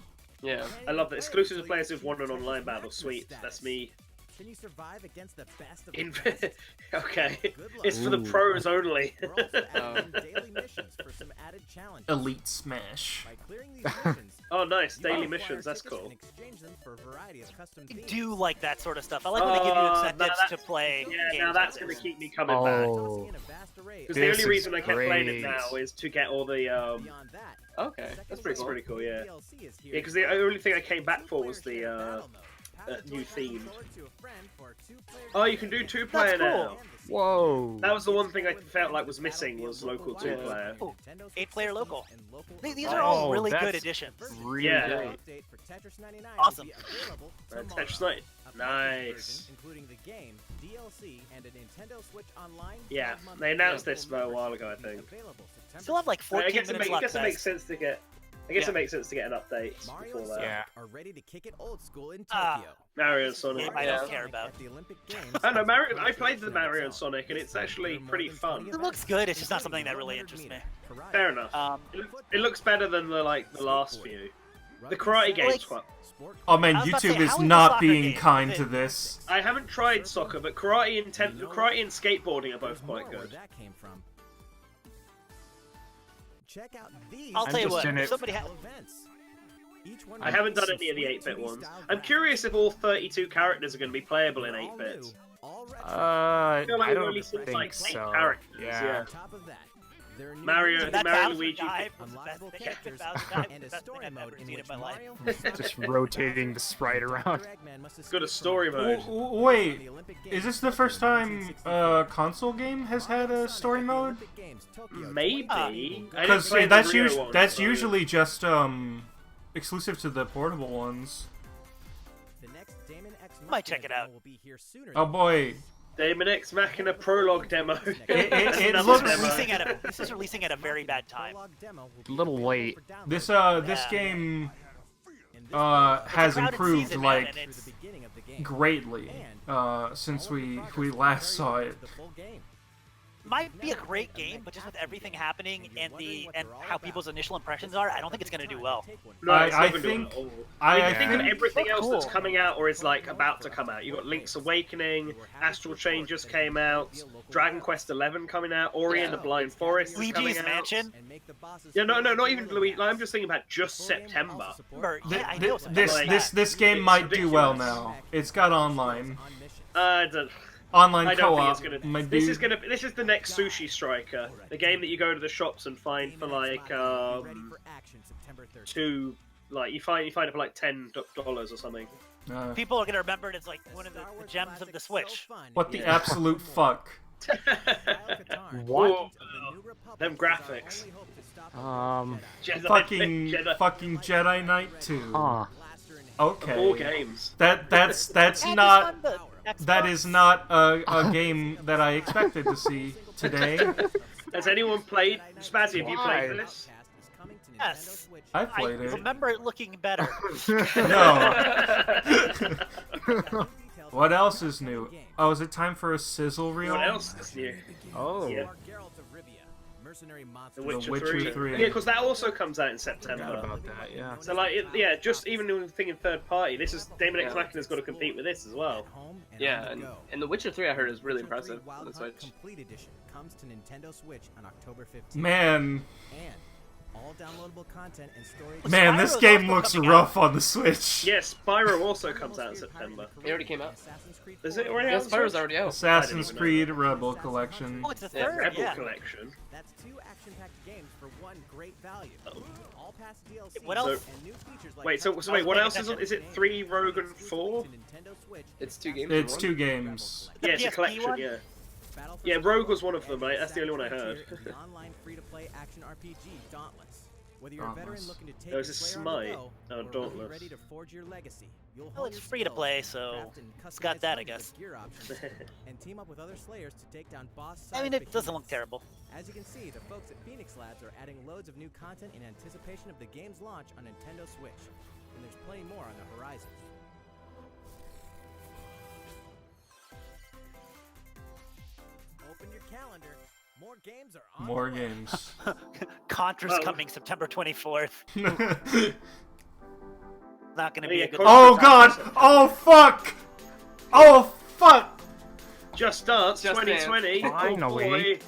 Yeah. I love that. Exclusive to players who've won an online battle. Sweet. That's me. Can you survive against the best of In... the okay. Good luck. It's for the Ooh. pros only. We're also adding daily missions for some added challenges. Elite Smash. By clearing these missions, Oh, nice. you Daily acquire missions. That's tickets cool. and exchange them for a variety of custom I themes. do like that sort of stuff. I like when they give you No, incentives to that's- play Yeah, games now like that's this. going to keep me coming back. Oh. In a vast array Because of the This only is reason I kept playing it great. now is to get all the Beyond that, Okay. That's pretty That's cool. pretty cool, yeah. DLC is here. Yeah, because the only thing I came back for was the new theme. Oh, you can do two-player That's now. cool. Whoa. That was the one thing I felt like was missing was local Yeah. two-player. Oh, 8-player local. These Oh, are all really good that's additions. Really Yeah. great. Awesome. Tetris 99. Nice. Including the game, DLC, and a Nintendo Switch Online. Yeah, 12-month they announced available this a while ago, I think. available September Still have like 14 I guess minutes it left. makes guys. sense to get. I guess it makes sense to get an update Mario before and that. Sonic Yeah. are ready to kick it old school in Ah. Tokyo. Mario and Sonic. Game I Yeah. don't care about. At the Olympic Games I don't know, Mario. I is played the in Mario and itself. Sonic, and it's actually pretty fun. It looks good. It's just not something that really interests me. Fair enough. It looks better than the last few. The karate game's quite. Oh man, I was about to YouTube say, is how is the not soccer being game? kind Is to it- this. I haven't tried soccer, but karate and skateboarding are both quite Where good. that came from. Check out these I'll tell you just what. in it- If somebody events. Each one I haven't done with any of the some 8-bit free ones. style I'm graphics. curious if all 32 characters are going to be playable in They're all 8-bit. new, all retro. I feel like I we've don't only seen, think like, 8 so. characters, Yeah. On top of that, there are new Mario- missions, That Mario Bowser Luigi- dive was the best unlockable thing. characters, Bowser dive was and the a best story thing I've mode ever in seen in which my life. Mario Just rotating the sprite around. Got a story mode. Wait, is this the first time a console game has had a story mode? Maybe. I didn't Because play the that's Rio usually one, so- usually just exclusive to the portable ones. Might check it out. Oh boy, Damon X Machina prologue demo. it Another looks- demo. This is releasing at a very bad time. A little late. this Yeah. game has crowded improved season, man, like and it's- greatly since we last saw it. might be a great game, but just with everything happening and how people's initial impressions are, I don't think it's gonna do well. No, I think I think of everything else that's coming out or is like about to come out. You got Link's Awakening, Astral Chain just came out, Dragon Quest XI coming out, Ori and the Blind Forest is coming out. Mansion. Yeah, no, not even Luigi. I'm just thinking about just September. Yeah, I know. This game might do well now. It's got online. Online co-op. This is the next Sushi Striker, the game that you go to the shops and find for like you find it for like $10 or something. People are gonna remember it as like one of the gems of the Switch. What the absolute fuck? What? Them graphics. Fucking Jedi Knight 2. Okay. 4 games. That's not. That is not a game that I expected to see today. Has anyone played Spazzy? Have you played this? Yes. I played it. I remember it looking better. No. What else is new? Oh, is it time for a sizzle reel? What else is new? Oh. Yeah. The Witcher 3. Yeah, because that also comes out in September. Forgot about that, yeah. So like, just even the thing in third party, this is Daemon X Machina's got to compete with this as well. Yeah, and The Witcher 3 I heard is really impressive on the Switch. Complete Edition comes to Nintendo Switch on October 15th. Man. And all downloadable content and story. Man, this game looks rough on the Switch. Yes, Spyro also comes out in September. It already came out. Is it already out? Spyro's already out. Assassin's Creed Rebel Collection. Oh, it's the third. Rebel Collection. That's 2 action-packed games for one great value. All past DLC. What else? And new features like Wait, what else is it? Is it 3 Rogue and 4? It's 2 games. It's 2 games. Yeah, it's a collection. Yeah. Yeah, Rogue was one of them, right? That's the only one I heard. The online free-to-play action RPG Dauntless. Whether you're a veteran looking to take There's a Smite. Oh, Dauntless. ready to forge your legacy, you'll Well, it's free to play, so it's got that, I guess. And team up with other slayers to take down boss. I mean, it doesn't look terrible. As you can see, the folks at Phoenix Labs are adding loads of new content in anticipation of the game's launch on Nintendo Switch, and there's plenty more on the horizon. Open your calendar. More games are on. More games. Contra's coming September 24th. Not gonna be a good. Oh god! Oh fuck! Oh fuck! Just Dance 2020. Finally.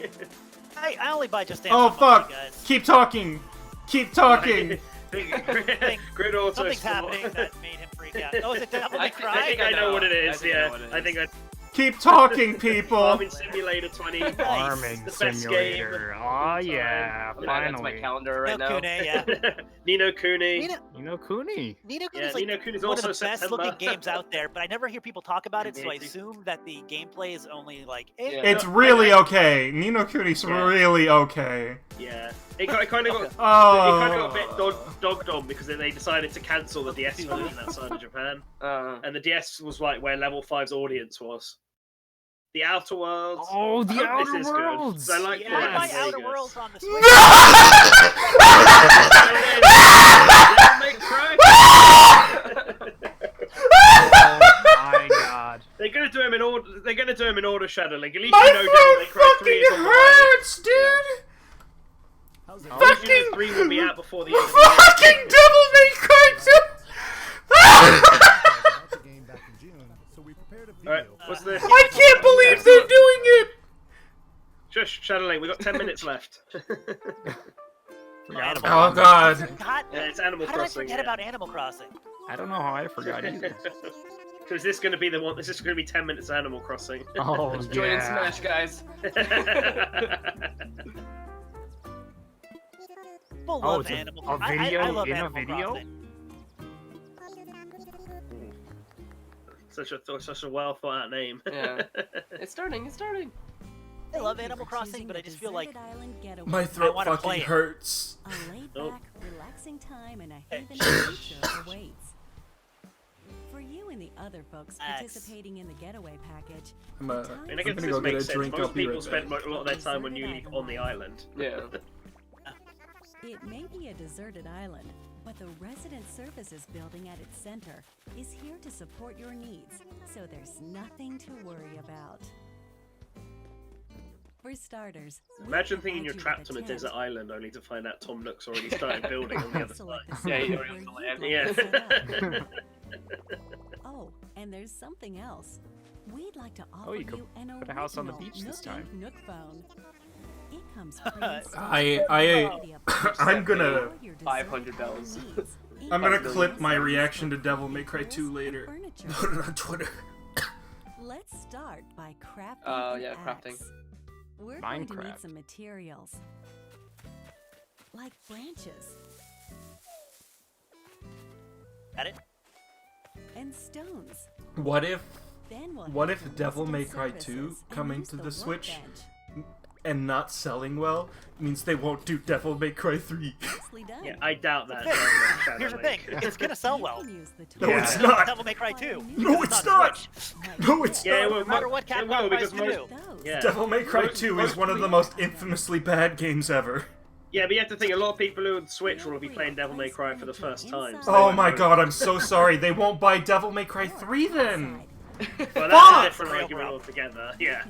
Hey, I only buy Just Dance. Oh fuck! Guys. Keep talking! Keep talking! Grid Auto. Something's happening that made him freak out. Oh, is it Devil May Cry? I think I know what it is. I think I. Keep talking, people! Farming Simulator 20. Farming Simulator. Oh yeah, finally. That's my calendar right now. Kune, yeah. Ni no Kuni. Ni no Kuni. Ni no Kuni is Ni no Kuni's one of also the best September. looking games out there, but I never hear people talk about it, so I assume that the gameplay is only like. It's really okay. Ni no Kuni's really okay. Yeah. It kind of got a bit dogged on because then they decided to cancel the DS version outside of Japan. And the DS was like where Level 5's audience was. The Outer Worlds. Oh, the Outer Worlds. Worlds. I like my Outer Worlds on the Switch. Oh my god. They're gonna do him in order. They're gonna do him in order, ShadowLink. At least My you know Devil May Cry 3 is on the way. hurts, dude! Fucking 3 will be out before the end of the fucking Devil May Cry 2! Alright, what's the... I can't believe they're doing it! Just ShadowLink, we've got 10 minutes left. Oh god. God, yeah, it's Animal how Crossing. Did I forget about Animal Crossing? I don't know how I forgot either. So is this going to be the one? Is this going to be 10 minutes of Animal Crossing? Oh, Join in Smash, guys. People love Animal Crossing. I love in Animal a video? Crossing. Such a well thought out name. Yeah. It's starting. I love Animal Crossing, but I just feel like my throat fucking hurts. A laid-back, relaxing time and a haven future awaits. For you and the other folks participating in the getaway package, I guess this makes sense. Most people spend a lot of their time when you leave on the island. Yeah. It may be a deserted island, but the Resident Services building at its center is here to support your needs, so there's nothing to worry about. For For starters, Imagine thinking you're trapped on a desert island only to find out Tom Nook's already started building on the other side. Yeah, you don't even land. Yeah. Oh, and there's something else. We'd like to offer you could an put a house on the original beach this time. Nook phone. It comes I'm gonna 500 bells. I'm gonna clip my reaction to Devil May Cry 2 later. Put it on Twitter. Let's start by crafting. Yeah, crafting. We're going to need Minecraft. some materials, like branches Got it? and stones. What if Then we'll What have if some Devil custom May Cry 2 surfaces and coming use to the workbench. Switch and not selling well means they won't do Devil May Cry 3? Nicely done. Yeah, I doubt that. Here's the thing. It's gonna sell well. No, it's not. Devil May Cry 2. No, it's not. No, it's Yeah, it not. will, No matter what it Capcom will, tries because to do. yeah. Devil May Cry 2 is one of the most infamously bad games ever. Yeah, but you have to think a lot of people who would Switch will be playing Devil May Cry for the first time. So Oh my god, I'm so sorry. They won't buy Devil May Cry 3 then. Well, that's Fuck! a different argument altogether. Yeah,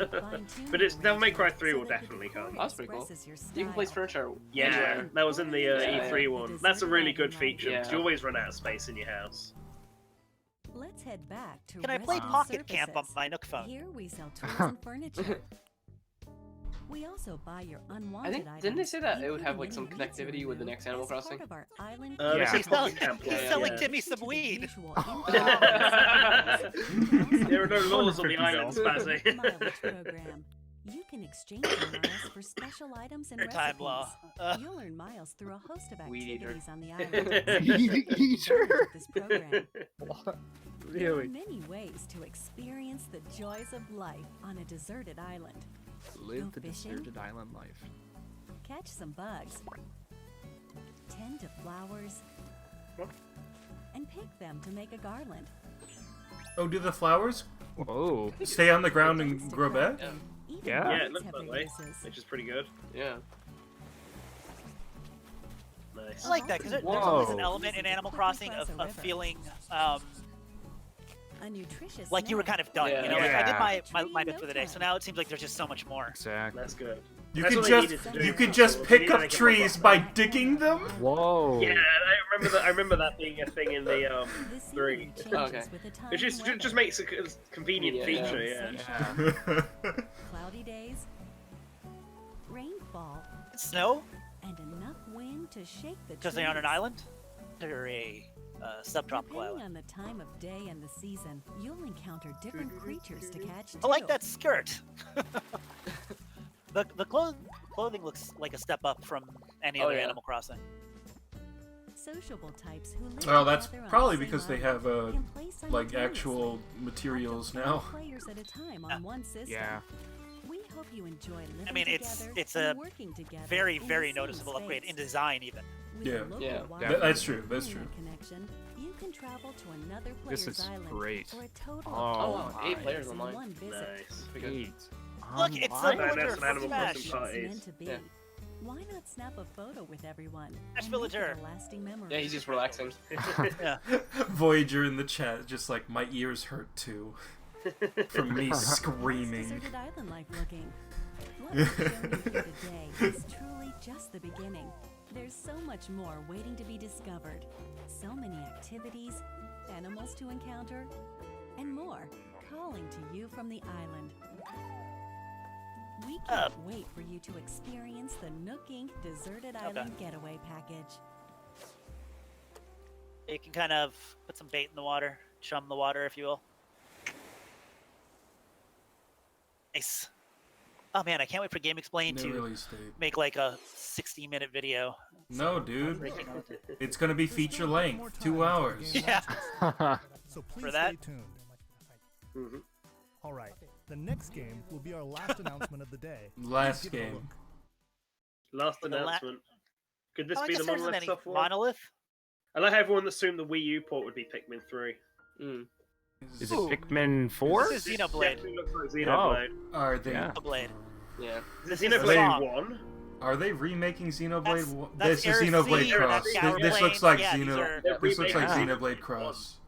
but it's Devil May Cry 3 will definitely come. That's pretty cool. You can place furniture Yeah, anywhere. that was in the E3 one. That's a really good feature. Yeah. 'Cause you always run out of space in your house. Let's head back to Can I play resident Pocket Camp on surfaces. my Nook phone? Here we sell tools and furniture. We also buy your unwanted items. Didn't they say that it would have like including some any needs connectivity you with the remove next Animal as part Crossing? of our island They Yeah. said He's Pocket selling, Camp, he's yeah, selling yeah. Timmy some weed. There are no laws on the island, Spazzy. Mileage program. You can exchange your miles for special items and recipes. Time law. You'll earn miles through a host of Weed eater. activities on the island. Eater? This program. There Really? are many ways to experience the joys of life on a deserted island. Live Go the fishing? deserted island life. Catch some bugs. Tend to flowers. And pick them to make a garland. Oh, do the flowers Whoa. stay on the ground and grow back? Even Yeah. Yeah, it birds looks have that their way, uses. which is pretty good. Yeah. Nice. I like that because there's always Whoa. an element in Animal Crossing of feeling A nutritious like you were snack. kind of done. Yeah. You know, like I did Yeah. my bit for the day, so now it seems like there's just so much more. Exactly. That's good. You That's can what they just needed to do. you can just They pick needed to up make it trees more by fun. digging them. Whoa. Yeah, I remember that. I remember that being a thing in the This 3. season changes Okay. with the time It just and weather. just makes a convenient Yeah. feature. Yeah. Yeah. Cloudy days, rainfall, Snow and enough wind to shake the because they're on an trees. island. They're a subtropical Depending island. on the time of day and the season, you'll encounter different creatures to catch too. I like that skirt. the clothing looks like a step up from any Oh, other yeah. Animal Crossing. Sociable types who live Well, that's together on the probably same because they island have can play like simultaneously, actual up to materials 4 now. players at a time on one system. Yeah. We hope you enjoy living I mean, it's together a and working together very in the very same noticeable upgrade space. in design even. With Yeah. a local Yeah. Wi-Fi That's true, that's internet true. Connection, you can travel to another This player's is island great. for a total Oh, of 12 wow, 8 players in online. one visit. Nice. Eight. Look, it's Online? the villager That's an from Animal Smash. Crossing It's parties. meant to be. Yeah. Why not snap a photo with everyone? Smash and Villager. make it a lasting memory? Yeah, he's just relaxing. Yeah. Voyager in the chat, just like my ears hurt too, from me How's screaming. deserted island life looking? What we've shown you here today is truly just the beginning. There's so much more waiting to be discovered. So many activities, animals to encounter, and more calling to you from the island. We can't wait for you to experience the Nook Inc. Deserted Island Getaway Package. You can kind of put some bait in the water, chum the water, if you will. Nice. Oh man, I can't wait for Game Explain No to release date. make like a 60-minute video. No, dude. Breaking out. It's gonna be feature length, 2 hours. Yeah. So please For that? stay tuned. Mhm. All right. The next game will be our last announcement of the day. Last Please give it a game. look. Last The la- announcement. Could this Oh, I be guess the there isn't monolith any stuff one? monolith. I like how everyone assumed the Wii U port would be Pikmin 3. Mm. Is it Ooh. Pikmin 4? This is Xenoblade. Definitely looks like Xenoblade. Are they Yeah. Xenoblade. Yeah. Is This it is the song. Xenoblade 1? Are they remaking Xenoblade? That's This is Xenoblade Aerith Cross. C, This looks Powerplane. like Yeah, these Xeno. are- This looks like Yeah. Xenoblade Cross.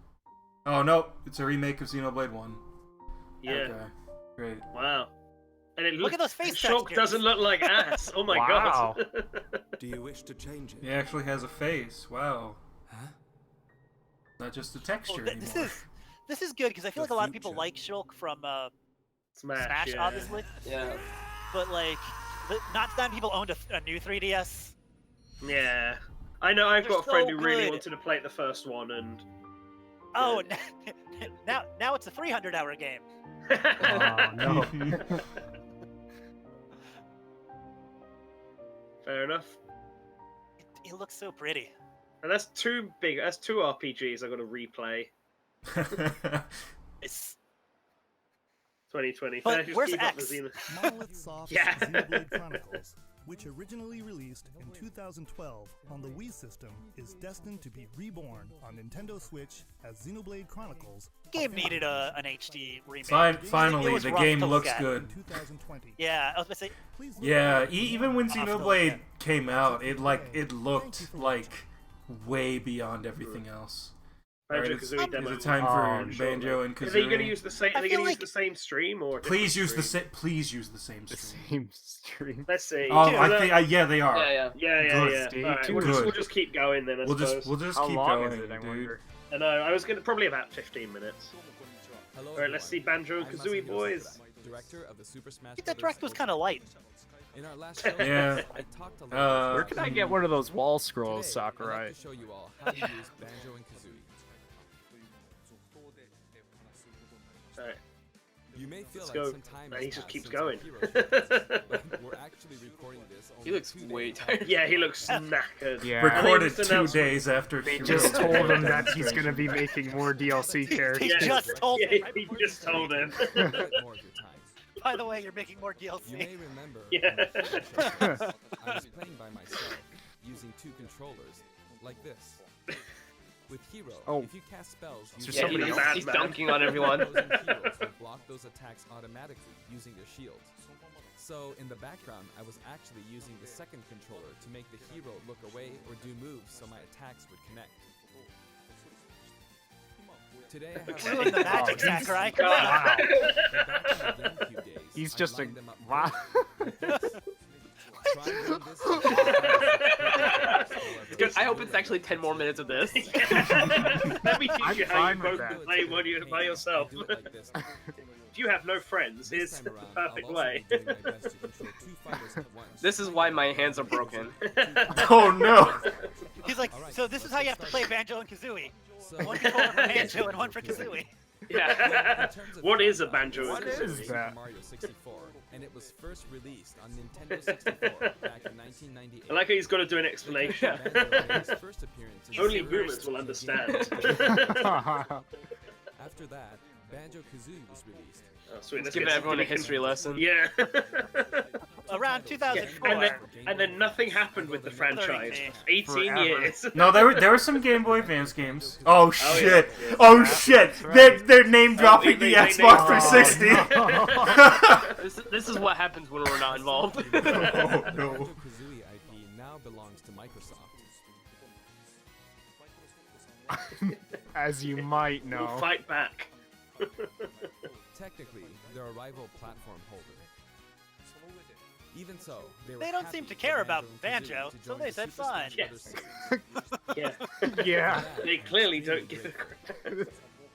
Oh no, it's a remake of Xenoblade 1. Yeah. Okay, great. Wow. And Look at those face Shulk textures. doesn't look like ass. Oh my Wow. god. Do you wish to change it? He actually has a face. Wow. Huh? Not just a texture anymore. This is good because I feel like a lot of people like Shulk from Smash, yeah. obviously. Yeah. But like, not that many people owned a new 3DS. Yeah. I know. I've got a friend who really good. wanted to play the first one, and Oh, now it's a 300-hour game. Oh, no. Fair enough. It looks so pretty. And that's two RPGs I've got to replay. It's 2020. But Just where's keep up the X? Xeno- Monolith Soft's Yeah. Xenoblade Chronicles, which originally released in 2012 on the Wii system, is destined to be reborn on Nintendo Switch as Xenoblade Chronicles. Game needed an HD remake. Finally, It was the rough game to look looks at. good. 2020. Yeah, I was gonna say. Yeah, even when Xenoblade came out, it looked like way beyond everything else. Banjo-Kazooie demo. Is it time for Banjo and Kazooie? Are they going to use the same? Are they going to use the same stream or? Please use the same stream. Let's see. Oh, I think yeah, they are. Yeah. All right, we'll just keep going then. We'll just keep going, dude. I know. I was gonna probably about 15 minutes. All right, let's see Banjo and Kazooie, boys. Director of the Super Smash I think that direct was kind of light. In our last show, Yeah. I talked a lot. Where can I get one of those wall scrolls, Today, I'd Sakurai? like to show you all how to use Banjo and Kazooie. All right. You may feel Let's like go. some time Man, has he just passed keeps since our going. hero showcase, but we're actually recording this only He looks 2 way days tired. Yeah, he looks knackered. Yeah. Recorded And 2 days after They Hero just told him that demonstration. he's gonna be making more DLC characters. He just told him. He just told him. More of your time. By the way, you're making more You DLC. may remember Yeah. on the first showcase, I was playing by myself using 2 controllers like this. With Hero, if you cast spells, he's dunking on everyone. Heroes will block those attacks automatically using their shields. So in the background, I was actually using the second controller to make the hero look away or do moves so my attacks would connect. Today I have Ruin the magic, Sakurai. Come Wow. on. He's just a wow. Dude, I hope it's actually 10 more minutes of this. Let me teach you how you fine with both that. play when you're by yourself. If you have no friends, here's the perfect way. This is why my hands are broken. Oh no! He's like, so this is how you have to play Banjo and Kazooie. One controller for Banjo and one for Kazooie. Yeah. What is a Banjo and What Kazooie? is that? Mario 64, and it was first released on Nintendo 64 back in 1998. I like how he's got to do an explanation. First appearance in Only Super boomers Smash will Bros. understand. After that, Banjo-Kazooie was released. Oh, sweet. Let's give everyone a history lesson. Yeah. Around 2004. And then nothing happened with the franchise. 18 Forever. years. No, there were some Game Boy Advance games. Oh shit! yeah. Oh shit! right. They're name dropping they the Xbox named- 360. This is what happens when we're not involved. Oh no! Banjo-Kazooie IP now belongs to Microsoft. As you might We'll know. fight back. Technically, they're a rival platform holder. Even so, They don't seem to care about Banjo, so they said fine. Yeah. Yeah. They clearly don't give a crap.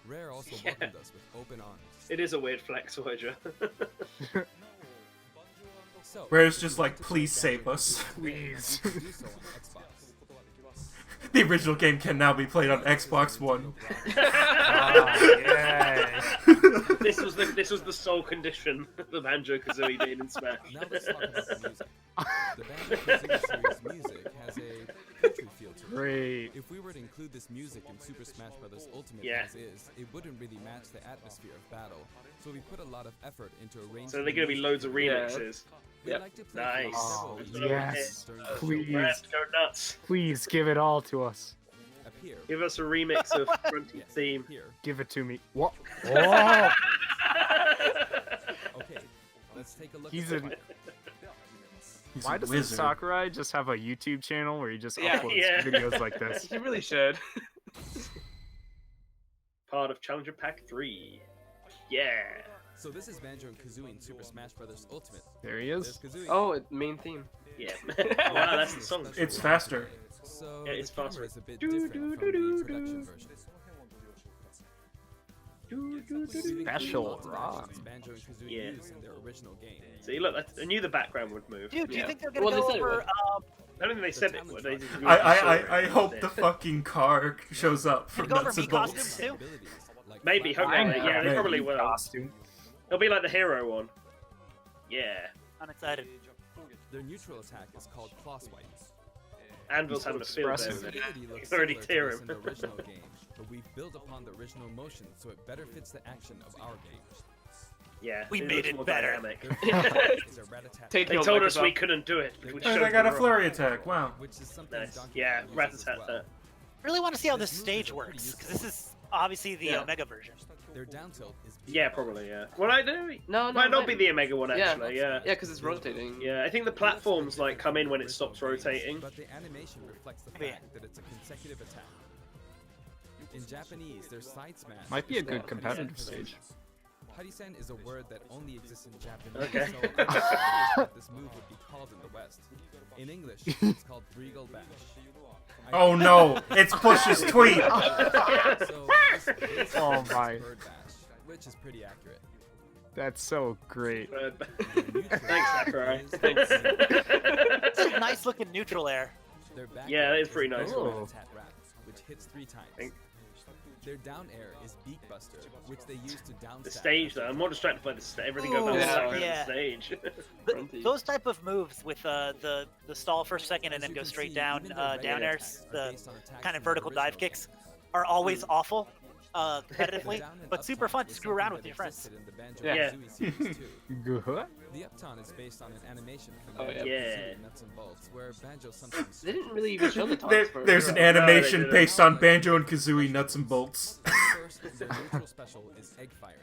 Rare also welcomed us with open arms. It is a weird flex, Voyager. So, Rare's just like, please save us. Please. do so on Xbox. The original game can now be played on Xbox One. Yeah. This was the sole condition of Banjo-Kazooie being in Smash. Now let's talk about the music. The Banjo-Kazooie series music has a country feel to it. Great. If we were to include this music in Super Smash Bros. Ultimate Yeah. as is, it wouldn't really match the atmosphere of battle. So we put a lot of effort into arranging. So they're going to be loads of remixes. We Yep. like to play Nice. Oh, several yes. during the Please. We're gonna have to go nuts. Please give it all to us. Up here. Give us a remix of Grunty Yes, theme. here. Give it to me. What? Oh! Okay. Let's take a look He's at an. the He's Why a doesn't wizard. Sakurai just have a YouTube channel where he just Yeah, uploads yeah. videos like this? You really should. Part of Challenger Pack 3. Yeah. So this is Banjo-Kazooie in Super Smash Bros. Ultimate. There he is. Oh, main theme. Yeah. Oh, wow, that's the song. It's faster. So yeah, it's the camera faster. is a bit different from the production version. Special rock. Banjo-Kazooie Yeah. used in their original game. See, look, I knew the background would move. Dude, do you Yeah. think they're gonna Well, they go said it over? would. I don't think they said it. But they just I hope the fucking car shows up from Go over Nuts me and Bolts. costumes too. Maybe, hopefully, yeah, they probably will. Costume. It'll be like the hero one. Yeah. I'm excited. Their neutral attack is called Claw Swipe. Anvil's having a field day expressive. with it. Ability looks It's already similar to tear this him. in the original game, but we've built upon the original motion so it better fits the action of our game. Yeah. We it made looks it more better. dynamic. Is a rat-a-tat, Take They your told us Microsoft. we couldn't do it. We Oh, showed they got a them flurry attack. Wow. which is something Nice. Donkey Yeah, Kong rat uses attack as that. Really want to see how this This move stage is works pretty because this is obviously the Yeah. Omega version. Their down tilt is B. Yeah, probably, yeah. Well, I do. No, Might not no. be the Omega one, actually, yeah. Yeah, because it's rotating. Yeah, I think the platforms, like, come in when it stops rotating. But the animation reflects the Yeah. fact that it's a consecutive attack. In Japanese, their side smash Might be a is good called competitive Harisen. stage. Harisen is a word that only exists in Japanese, Okay. so I'm curious what this move would be called in the West. In English, it's called Regal Bash. Oh no, it's Push's tweet. So this Oh is my. Bird Bash, which is pretty accurate. That's so great. Thanks, Sakurai. It's a nice looking neutral air. Their back Yeah, air that is pretty nice. a Oh. rat-a-tat rat, which hits 3 times. Their down air is Beak Buster, which they use to down The stack stage, though, I'm more distracted by the everything going on Ooh, in the background yeah. of the stage. Those type of moves with the stall for a second and As then you go can straight see, down even their down regular airs, attacks are the based on attacks kind of from their vertical dive original kicks game. are always awful competitively, Down and but up super fun taunt to is screw around something with that your friends. existed in the Yeah. Banjo-Kazooie series too. Good. The up taunt is based on an animation from Oh, yeah. Banjo-Kazooie Yeah. Nuts and Bolts, where Banjo sometimes They didn't really even show the taunts for There's an No, they animation didn't. based on Banjo and Kazooie Nuts and Bolts. First, their neutral special is egg firing.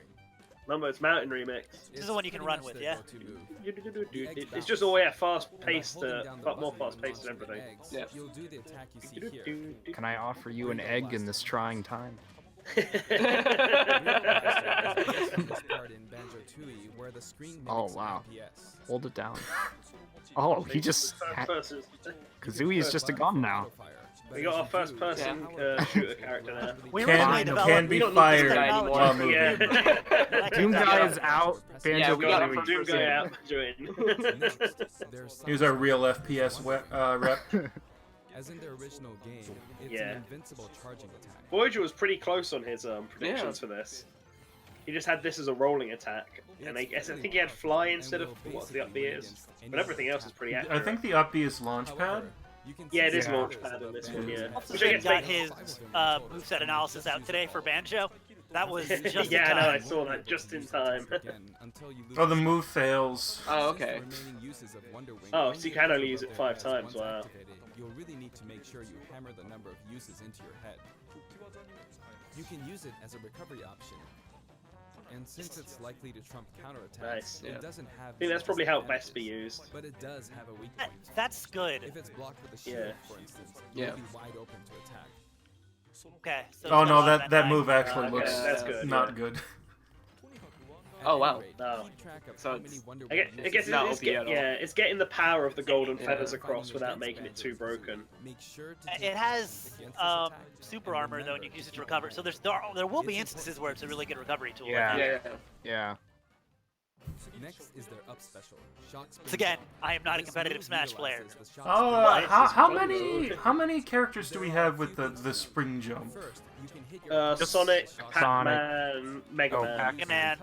Remember, it's Mountain Remix. This is the one you can run with, yeah? It's just all fast paced, but more fast paced than everything. Yeah. You'll do the attack you see here. Can I offer you an egg in this trying time? Oh wow. Hold it down. Oh, he just. Kazooie is just a gun now. We got our first person shooter character now. We Can originally developed- can be we don't need this fired guy anymore. while moving. Yeah. Doom guy is out. Yeah, we got Banjo him Doom first guy in. out. Join. Here's our real FPS rep. As in their original game, it's Yeah. an invincible charging attack. Voyager was pretty close on his predictions for this. He just had this as a rolling attack, and I think he had fly instead of what the up B is, but everything else is pretty accurate. I think the up B is Launchpad. Yeah, it is Yeah. Launchpad in this one, yeah. Which I Finn guess got makes- his moveset analysis out today for Banjo. That was just yeah, I in know, I time. saw that just in time. Oh, the move fails. Oh, okay. Oh, so you can only use it 5 times, wow. You'll really need to make sure you hammer the number of uses into your head. You can use it as a recovery option. And since it's likely to trump counterattacks, Nice, yeah. it doesn't have I think that's probably how it best be used. but it does have a weak That- point. That's good. If it's blocked with a shield, Yeah. for instance, Yeah. you'll be wide open to attack. Okay. So Oh it's got a no, lot of that die. move actually Okay, looks that's good, not yeah. good. At Oh, any wow. rate, No. keep track of So how it's- many Wonder I guess, Woman I guess uses not it's, OP at all. it's getting the power of the golden Yeah. feathers across without making it too broken. Make sure to It has super armor though, and you can use it to recover. So there will be instances where it's a really good recovery tool. Yeah. Yeah. Yeah. Next is their up special. Shock Once again, I am not a competitive Smash player. Oh, Nice. how many characters do we have with the spring jump? First, you can hit your Sonic, Shock Pac-Man, Mega Oh, Man. Mega Man.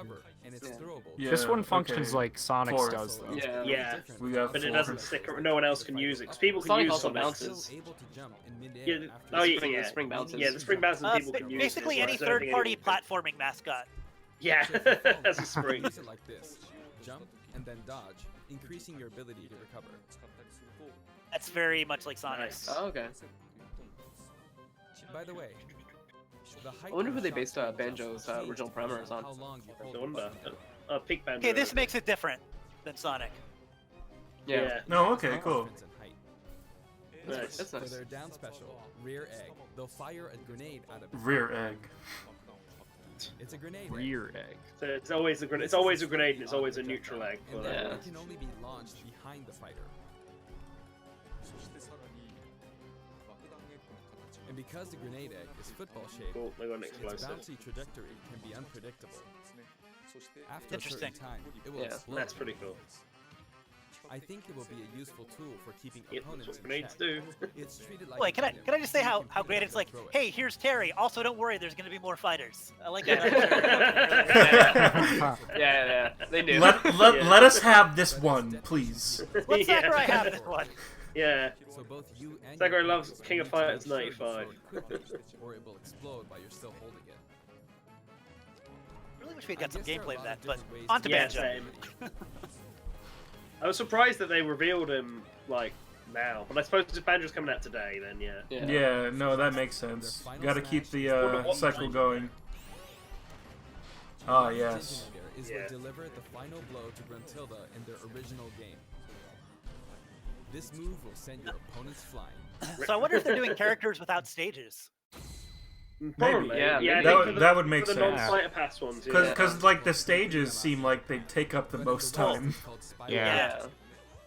and it's throwable. Yeah, This one functions okay. like Sonic's Fourth. does, though. Yeah. Yeah, We got but it 4. doesn't stick. No one else can use it because people can Sonic use also Sonic. bounces. Able to jump in midair Yeah. after Oh yeah, spring- yeah. the spring bounces. Yeah, the spring bounces people can use. Basically, it, any whereas I don't think third-party anyone- platforming mascot. Yeah, as a spring. Use it like this. Jump and then dodge, increasing your ability to recover. That's very much like Sonic's. Nice. Oh, okay. By the way, the height I wonder of who they shock based speed Banjo's changes original depending parameters on. how long you hold I the wonder. button. Peak Banjo. Okay, this makes it different than Sonic. Yeah. No, okay, cool. Difference in height. Nice. That's For nice. their down special, rear egg, they'll fire a grenade out of its Rear egg. It's a grenade rear egg. So it's always a grenade. It's always a grenade, and it's always a neutral egg. And it can only be launched behind the fighter. And because the grenade egg is football shaped, its bouncy trajectory can be unpredictable. After a certain time, it will explode. That's pretty cool. I think it will be a useful tool for keeping opponents that's what in grenades check. do. It's treated like Wait, can I just say how great it's like? Hey, here's Terry. Also, don't worry, there's gonna be more fighters. I like that. Yeah, they do. Let us have this one, please. Let Sakurai have this one. Yeah. So both you and Sakurai loves King of Fighters 95. Or it will explode while you're still holding it. I really wish we'd got some gameplay of that, but on to Banjo. Same. I was surprised that they revealed him like now, but I suppose if Banjo's coming out today, then yeah. Yeah, no, that makes sense. Got to keep the cycle going. Ah, yes. Is what delivered the final blow to Gruntilda in their original game. This move will send your opponents flying. So I wonder if they're doing characters without stages. Probably. Yeah, that would make sense. The non-fighter pass ones. Because like the stages seem like they take up the most time. Yeah.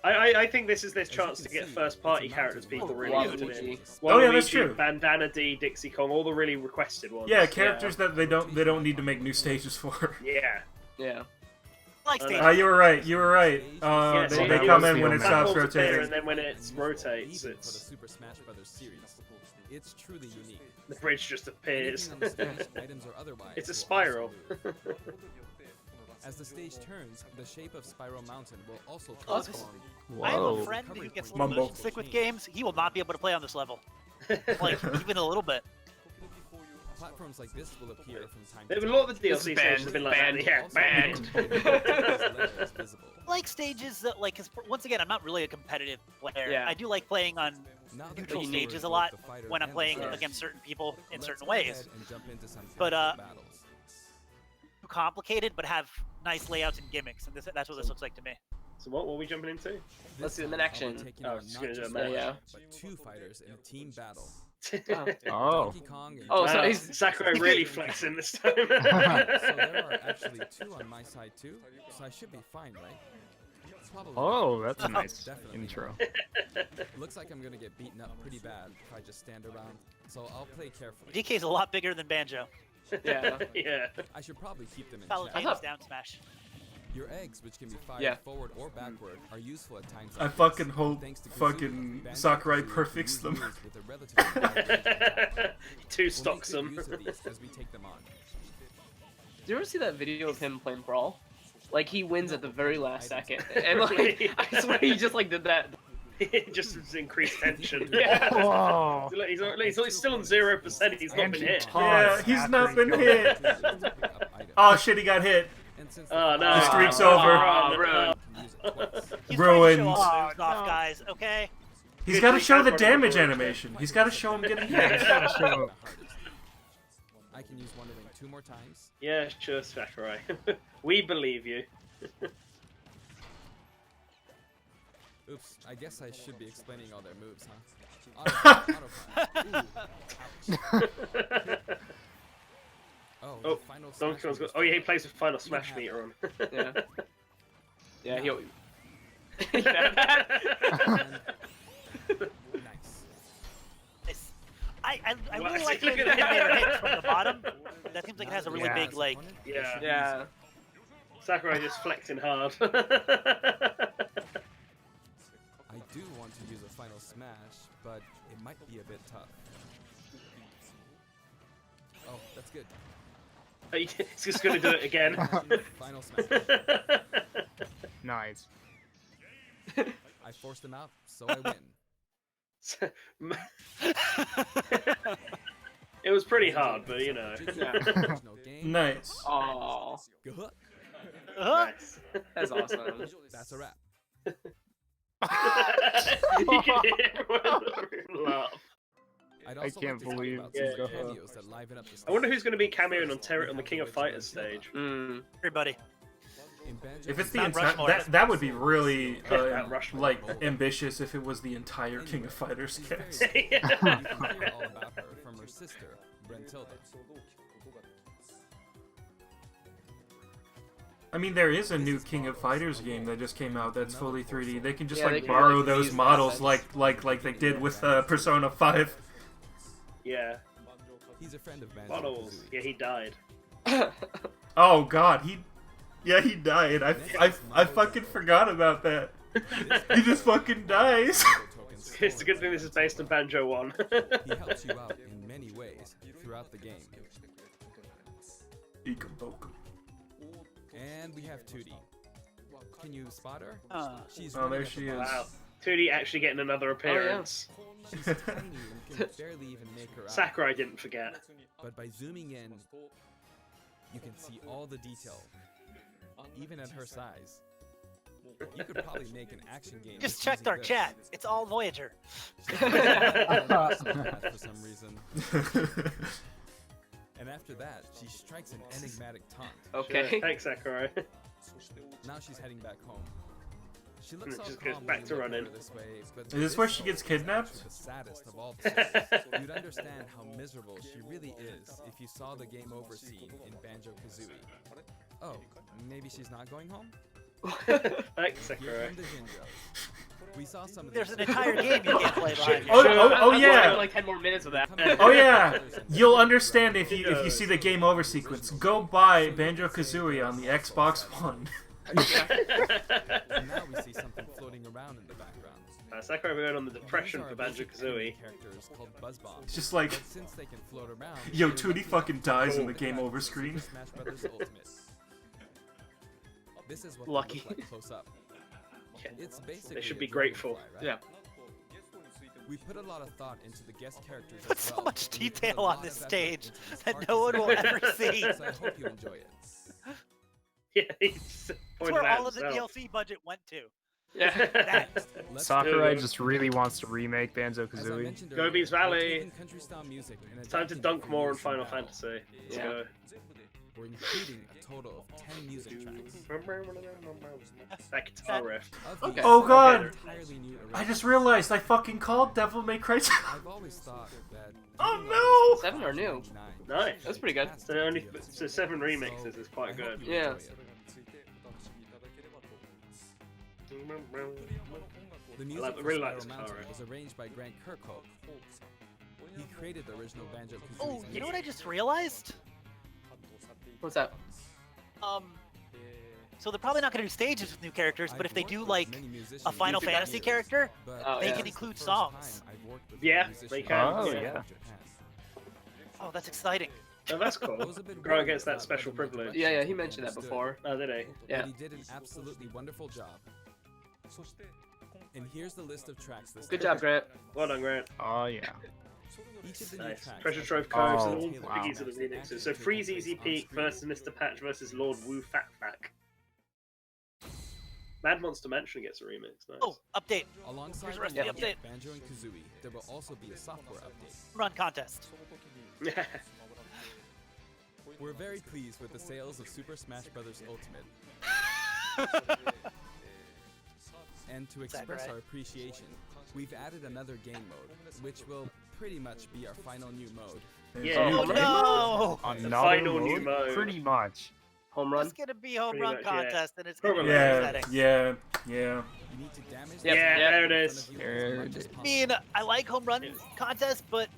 I think this is their chance to get first-party characters people really interested in. Oh yeah, that's true. Bandana D, Dixie Kong, all the really requested ones. Yeah, characters that they don't need to make new stages for. Yeah. Like stages. You were right. You were right. They come in when it stops rotating. And then when it rotates, For the it's Super Smash Brothers series, it's truly unique. the bridge just appears. Items or otherwise It's a will spiral. also move. As the stage turns, the shape of Spiral Mountain will also Oh, transform. I have a friend who gets a little motion sick with games. He will not be able to play on this level. Like, even a little bit. Platforms like this will appear from time A to time. lot of the DLC stages have been like that. Yeah, banned. Like stages that, like, cause once again, I'm not really a competitive player. Yeah. I do like playing on neutral stages a lot when I'm playing against certain people in certain ways. But too complicated, but have nice layouts and gimmicks, and that's what this looks like to me. So what are we jumping into? Let's do the action. Oh, just gonna do a match. But two fighters in a team battle. Oh. So he's Sakurai really flexing this time. So there are actually two on my side too, so I should be fine, right? Probably. Oh, that's a nice intro. Looks like I'm gonna get beaten up pretty bad if I just stand around, so I'll play carefully. DK's a lot bigger than Banjo. Yeah. I should probably keep them in Follow check. James down smash. Your eggs, which can be fired forward or backward, are useful at times. I fucking hope fucking Sakurai perfects them. Two stocks them. As we take them on. Did you ever see that video of him playing Brawl? Like, he wins at the very last second. And, like, I swear he just, like, did that. Just increased tension. Yeah. Whoa. He's still on 0%. He's not been hit. Yeah, he's not been hit. Oh shit, he got hit. Oh no. The streak's over. Ruined. Off, guys. Okay. He's got to show the damage animation. He's got to show him getting hit. He's gotta show. I can use Wonder Wing 2 more times. Yeah, sure, Sakurai. We believe you. Oops, I guess I should be explaining all their moves, huh? Oh, Donkey Kong's got. Oh yeah, he plays with Final Smash meter on. Yeah. Yeah, he'll. Nice. I really like the hit from the bottom. That seems like it has a really big, like. Yeah. Sakurai just flexing hard. I do want to use a Final Smash, but it might be a bit tough. Oh, that's good. He's just gonna do it again. Final Smash. Nice. I forced him out, so I win. It was pretty hard, but you know. Nice. Oh. Nice. That's awesome. That's a wrap. You can hear everyone laugh. I can't believe I wonder who's going to be cameoing on the King of Fighters stage. Everybody. If it's the entire, that would be really like ambitious if it was the entire King of Fighters cast. All about her from her sister, Brentilda. I mean, there is a new King of Fighters game that just came out that's fully 3D. They can just Yeah, like they can, borrow like, those reuse models assets. like they did with Persona 5. Yeah. He's a friend of Models. Banjo-Kazooie. Yeah, he died. Oh God, he died. I fucking forgot about that. He just fucking dies. It's a good thing this is based on Banjo 1. He helps you out in many ways throughout the game. And we have Tootie. Can you spot her? She's Oh, there she is. Wow. Tootie actually getting another appearance. She's tiny and can barely even make her out. Sakurai didn't forget. But by zooming in, you can see all the detail, even at her size. You could probably make an action game. Just checked our chat. It's all Voyager. For some reason. And after that, she strikes an enigmatic taunt. Okay. Sure. Thanks, Sakurai. Now she's heading back home. She looks all Just goes calm back when to you look at running. her this way, but Is this where she gets kidnapped? The saddest of all decisions. You'd understand how miserable she really is if you saw the game over scene in Banjo-Kazooie. Oh, maybe she's not going home? Thanks, Sakurai. We saw some of There's an entire game you can't play behind you. Oh yeah. Like 10 more minutes of that. Oh yeah. You'll understand if you see the game over sequence. Go buy Banjo-Kazooie on the Xbox One. And now we see something floating around in the background. Sakurai going on the depression for Banjo-Kazooie. Characters called Buzz Bombs. It's just like, But since they can float around, yo, Tootie fucking dies in the game over screen. Smash Brothers Ultimate. This is what Lucky. they look like close up. Yeah. It's basically They should a be grateful. dragonfly, right? Yeah. We put a lot of thought into the guest characters Put as so well. much and we put a detail lot on this of effort stage into this that art no one will design. ever see. So I hope you enjoy it. Yeah, he's That's pointed where out all of the himself. DLC budget went to. Yeah. Let's Sakurai do it. just really wants to remake As I Banjo-Kazooie. mentioned Gobi's earlier, Valley. we're taking country-style music and It's time to adapting it dunk for more in use Final battle. Fantasy. Let's Yeah. go. We're including a total of 10 music tracks. That guitar riff. Of Okay. these, Oh, God. entirely new I just arrangements. realized I fucking called Devil May Cry. I've always thought that. Oh, no! 7 are new. Nice. That's pretty good. So 7 remixes is quite good. Yeah. The I music for really like this Spiral guitar Mountain riff. was arranged by Grant Kirkhope. He created the original Banjo-Kazooie. Oh, you know what I just realized? What's that? So they're probably not going to do stages with new characters, but if they do like a Final Fantasy character, Oh, they yeah. can include songs. Yeah, they can. Oh, yeah. yeah. Oh, that's exciting. Oh, that's cool. Grant gets that special privilege. Yeah, he mentioned that before. Oh, did he? Yeah. But he did an absolutely wonderful job. And here's the list of tracks this Good time. job, Grant. Well done, Grant. Oh yeah. Each of the new Nice. tracks Treasure has Trove a Coves Oh, and all the wow. biggies of the remixes. So Freeze Easy Peak versus Mr. Patch versus Lord Wu Fat Fack. Mad Monster Mansion gets a remix. Nice. Oh, update. Alongside Here's the rest the of the update. Banjo and Kazooie, there will also be a software update. Run contest. We're very pleased with the sales of Super Smash Bros. Ultimate. And to express right? our appreciation, we've added another game mode, which will pretty much be our final new mode. Yeah. Oh no! Another final new mode. Pretty much. Home run. It's gonna be home Pretty run much, yeah. contest, and it's gonna be Probably. Yeah, upsetting. yeah. You need to damage Yep, Yeah, yep. there it is. There it is. I mean, I like home run contest, but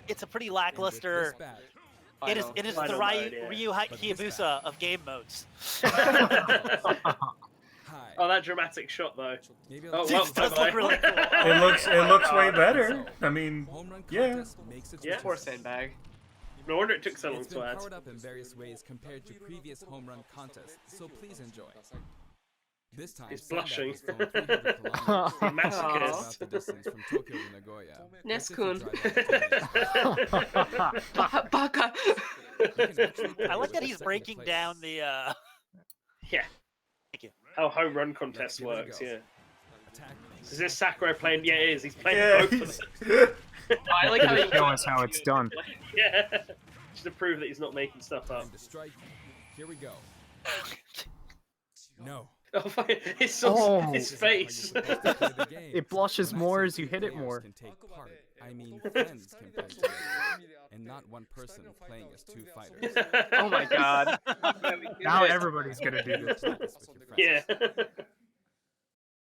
it's a pretty lackluster. It is the Final mode, yeah. Ryu Hayabusa of game modes. Oh, that dramatic shot though. Maybe Oh, This well, does bye-bye. look really cool. It looks way better. I mean, Home run yeah. contest makes its Yeah. return. Poor sandbag. No wonder it took so long It's to been add. powered up in various ways compared to previous home run contests, so please enjoy. This time, He's blushing. Sandbag was flown 300 kilometers Masochist. throughout the distance from Tokyo to Nagoya. Neskun. Baka. Baka. I like that he's breaking down the. Yeah. Thank you. How home run contest Give it a works, go. yeah. Attack me. Is this Sakurai playing? Yeah, it is. He's playing Yeah. both of them. I like how he Show us how it's done. Yeah. Just to prove that he's not making stuff up. Time to strike. Here we go. No. His face. It blushes more as you hit it more. I mean, friends can play together, and not one person playing as two fighters. Oh my god. Now everybody's gonna do this. Yeah.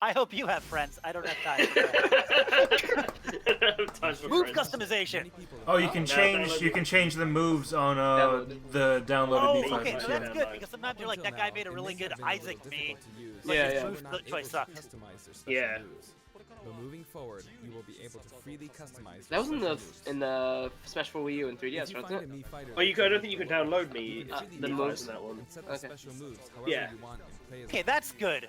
I hope you have friends. I don't have time for Move customization. Oh, you can change the moves on the downloaded Mii okay, fighters. so that's good because sometimes you're like, that guy made a really good Isaac Mii. Like, Yeah, his yeah. move choice sucked. Yeah. But moving forward, you will be able to freely customize. That was in the Smash 4 Wii U and 3DS, wasn't it? Oh, I don't think you can download the moves in that one. Okay. Yeah. Okay, that's good.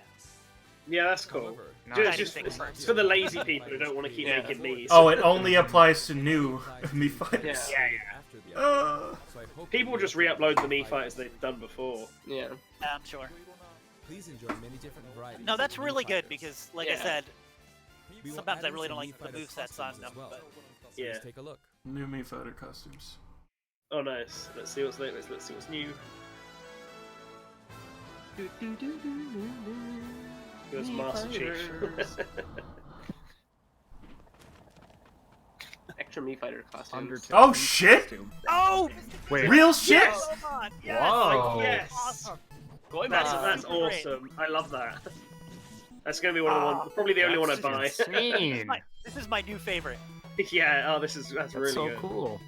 Yeah, that's cool. Just it's for the lazy people who don't want to keep making Miis. Oh, it only applies to new Mii fighters. Yeah. People will just re-upload the Mii fighters they've done before. Yeah. I'm sure. Please enjoy many different varieties. No, that's really good because, like I said, sometimes I really don't like the movesets on them. But yeah. Take a look. New Mii fighter costumes. Oh, nice. Let's see what's latest. Let's see what's new. Here's Master Chief. Extra Mii Fighter costume. Oh shit! Oh! Wait. Real shit! Yes! Yes! Whoa! Yes! Awesome. That's awesome. I love that. That's gonna be one of the ones, probably the only one I buy. This is my new favorite. Yeah. Oh, that's really so good. cool.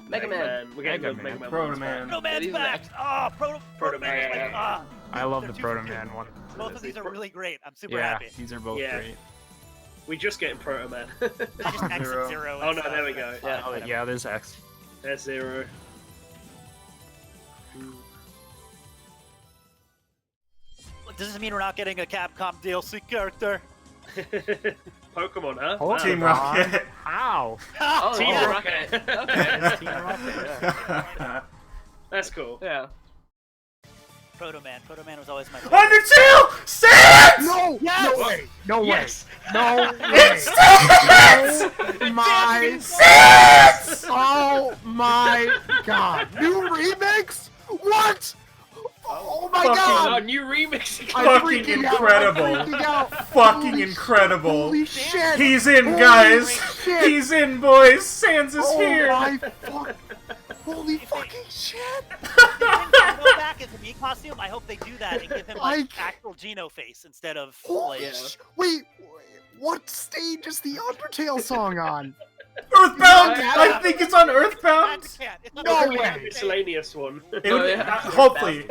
Mega Man. We're getting the Mega Man. Proto Man. Proto Man's back! Oh, Proto Man is like, I love the Proto Man one. both of these are really great. I'm super Yeah, happy. these are both great. We just getting Proto Man. I just exit Zero. Oh no, there we go. Yeah, Yeah, there's X. there's Zero. Does this mean we're not getting a Capcom DLC character? Pokemon, huh? Oh, Team Rocket. How? Oh, Team yeah. Rocket. Okay. Team Rocket. That's cool. Yeah. Proto Man was always my favorite. Undertale! Sans! No! Yes! No way! No way! Yes! No way! It's Sans! Oh my! Sans! Oh my god! New remix? What? Oh my Oh, god! new remix. I'm Fucking freaking incredible. Out. I'm freaking out. Fucking Holy incredible. Holy shit! He's in, Holy guys! shit. He's in, boys! Sans is Oh here! my fuck! Holy fucking shit! If they go back as a Mii costume, I hope they do that and give him like actual Geno face instead of Holy like. Wait, what stage is the Undertale song on? Earthbound! Yeah. I think it's on Earthbound! No way! Miscellaneous one. It would, hopefully.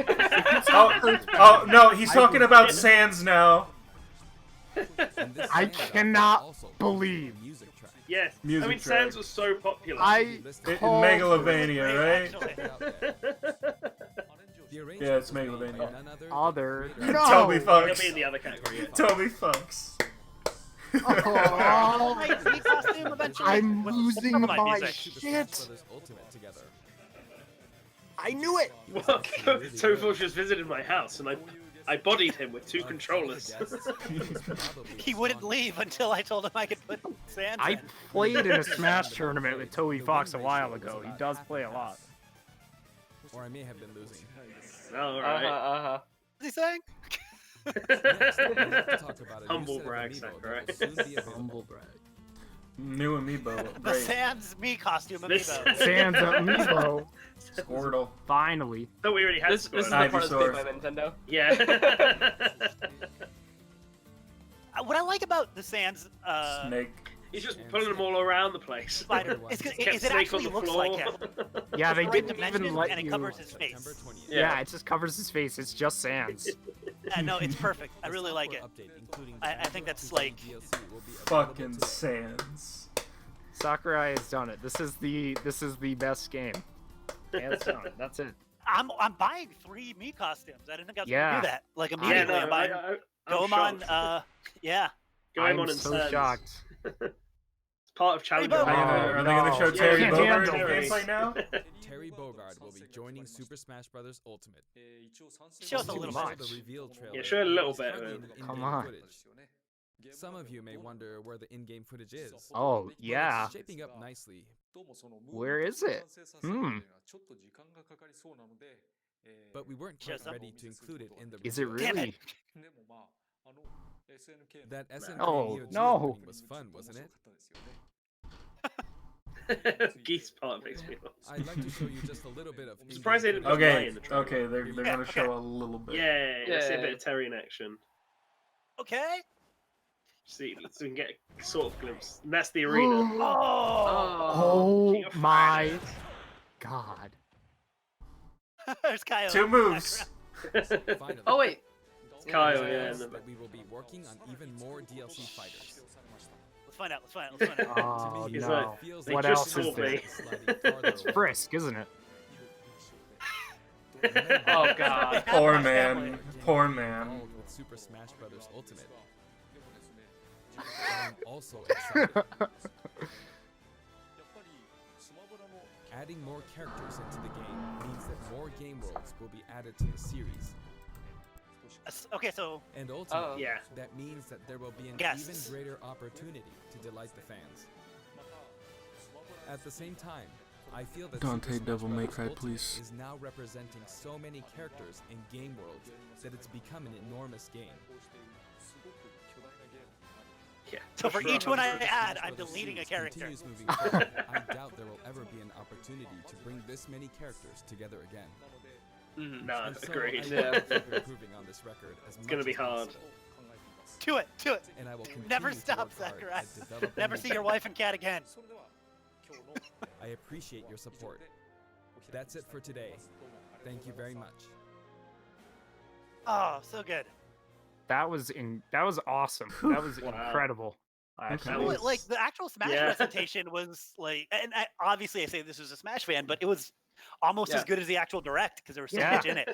Oh, no, he's talking about Sans now. I cannot believe. Yes. Music I mean, track. Sans was so popular. In Megalovania, right? Yeah, it's Megalovania. Other. Toby He'll Fox. be in the other category. Toby Fox. Oh, Mii costume eventually. I'm With losing my my music. shit. I knew it. Well, Toby Fox just visited my house, and I bodied him with 2 controllers. He wouldn't leave until I told him I could put Sans I in. played in a Smash tournament with Toby Fox a while ago. He does play a lot. Or I may have been losing. All right. What's he saying? Humble brag, Sakurai. Humble brag. New amiibo. The Great. Sans Mii costume amiibo. Sans amiibo. Squirtle. Finally. No, we already had This is the Squirtle. part that's by Nintendo. Yeah. What I like about the Sans Snake. He's just pulling them all around the place. spider is Kept it Snake actually on the looks floor. like him. Yeah, they Right didn't dimensions, even let and it you. covers his face. Yeah, it just covers his face. It's just Sans. Yeah, no, it's perfect. I really like it. I think that's like Fucking Sans. Sakurai has done it. This is the best game. Hands down. That's it. I'm buying 3 Mii costumes. I didn't think I was Yeah. gonna do that. Like Yeah, immediately, no, I'm buying I'm Goemon. shocked. Yeah. Goemon I'm and so Sans. shocked. It's part of Challenger. Bogard. Are they gonna show Terry Yeah, Bogard in handle this. gameplay now? Terry Bogard will be joining Super Smash Bros. Ultimate. Show us a little much. bit. The reveal trailer, Yeah, show a little is bit. hardly any in-game Come on. footage. Some of you may wonder where the in-game footage is. Oh, But it's yeah. shaping up nicely. Where is it? but we weren't quite ready to include it in the Is it reveal. really? That SNK Oh, Neo Geo no. opening was fun, wasn't it? Geese part makes me laugh. I'd like to show you just a little bit of. I'm surprised they didn't put Okay, Lion in the trailer. okay, they're gonna show a little bit. Yeah, let's see a bit of Terry in action. Okay. See, so we can get a sort of glimpse. And that's the arena. Oh my god. There's Kyle. 2 moves. Finally, Oh wait. Kyle, that yeah. means that we will be working on even more DLC fighters. Let's find out. Let's find out. Oh To me, He's no. like, it feels they What like just else is told there? me. sliding farther It's away. Frisk, isn't it? Oh god. Poor man. Poor man. Involved with Super Smash Bros. Ultimate. I'm also excited. Adding more characters into the game means that more game worlds will be added to the series. Okay, so And ultimately, Yeah. that means that there will be an Yes. even greater opportunity to delight the fans. At the same time, I feel that Dante, Super Smash Devil May Bros. Cry, Ultimate please. is now representing so many characters in game worlds that it's become an enormous game. Yeah. so for sure, each one I 100%. add, I'm As the deleting a series character. continues moving forward, I doubt there will ever be an opportunity to bring this many characters together again. No, And so agreed. I will keep improving on this record as It's gonna much be as hard. possible. Do it. Do it. And I will continue Never to stop, work hard Sakurai. at developing Never new see your wife and cat again. I appreciate your support. That's it for today. Thank you very much. Oh, so good. That was awesome. That was Wow. incredible. Okay. That Well, was- like the actual Smash Yeah. presentation was like, and obviously I say this as a Smash fan, but it was almost as good as the actual direct because there was so Yeah. much in it.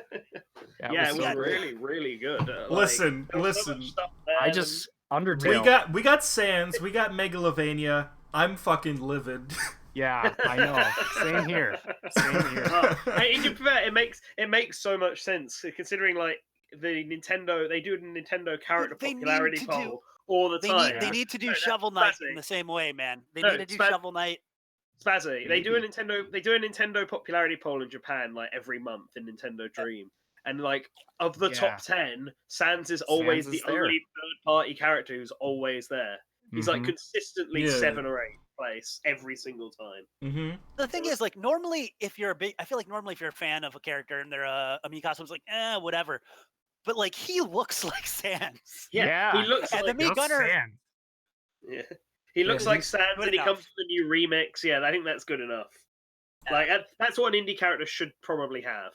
Yeah, it was so great. really, really good. Like, Listen, there was so much listen. stuff there I and- just Undertale. We got Sans, we got Megalovania. I'm fucking livid. Yeah, I know. Same here. Same here. In your fair, it makes so much sense considering like the Nintendo, they do a Nintendo character They need popularity to poll do- all the They time. need to do No, Shovel Knight Spazzy. in the same way, man. They No, need to do Spaz- Shovel Knight. Spazzy, they do a Nintendo popularity poll in Japan like every month in Nintendo Dream. And like of the Yeah. top 10, Sans is always Sans is the there. only third party character who's always there. He's like Mhm. consistently Yeah. 7 or 8 place every single time. Mm-hmm. The thing is, like, normally if you're I feel like normally if you're a fan of a character and they're a Mikasa, it's like, whatever. But like he looks like Sans. Yeah, he looks and like the Mii Gunner. Sans. Yeah. He looks like Sans good and he enough. comes with the new remix. Yeah, I think that's good enough. Like that's what an indie character should probably have.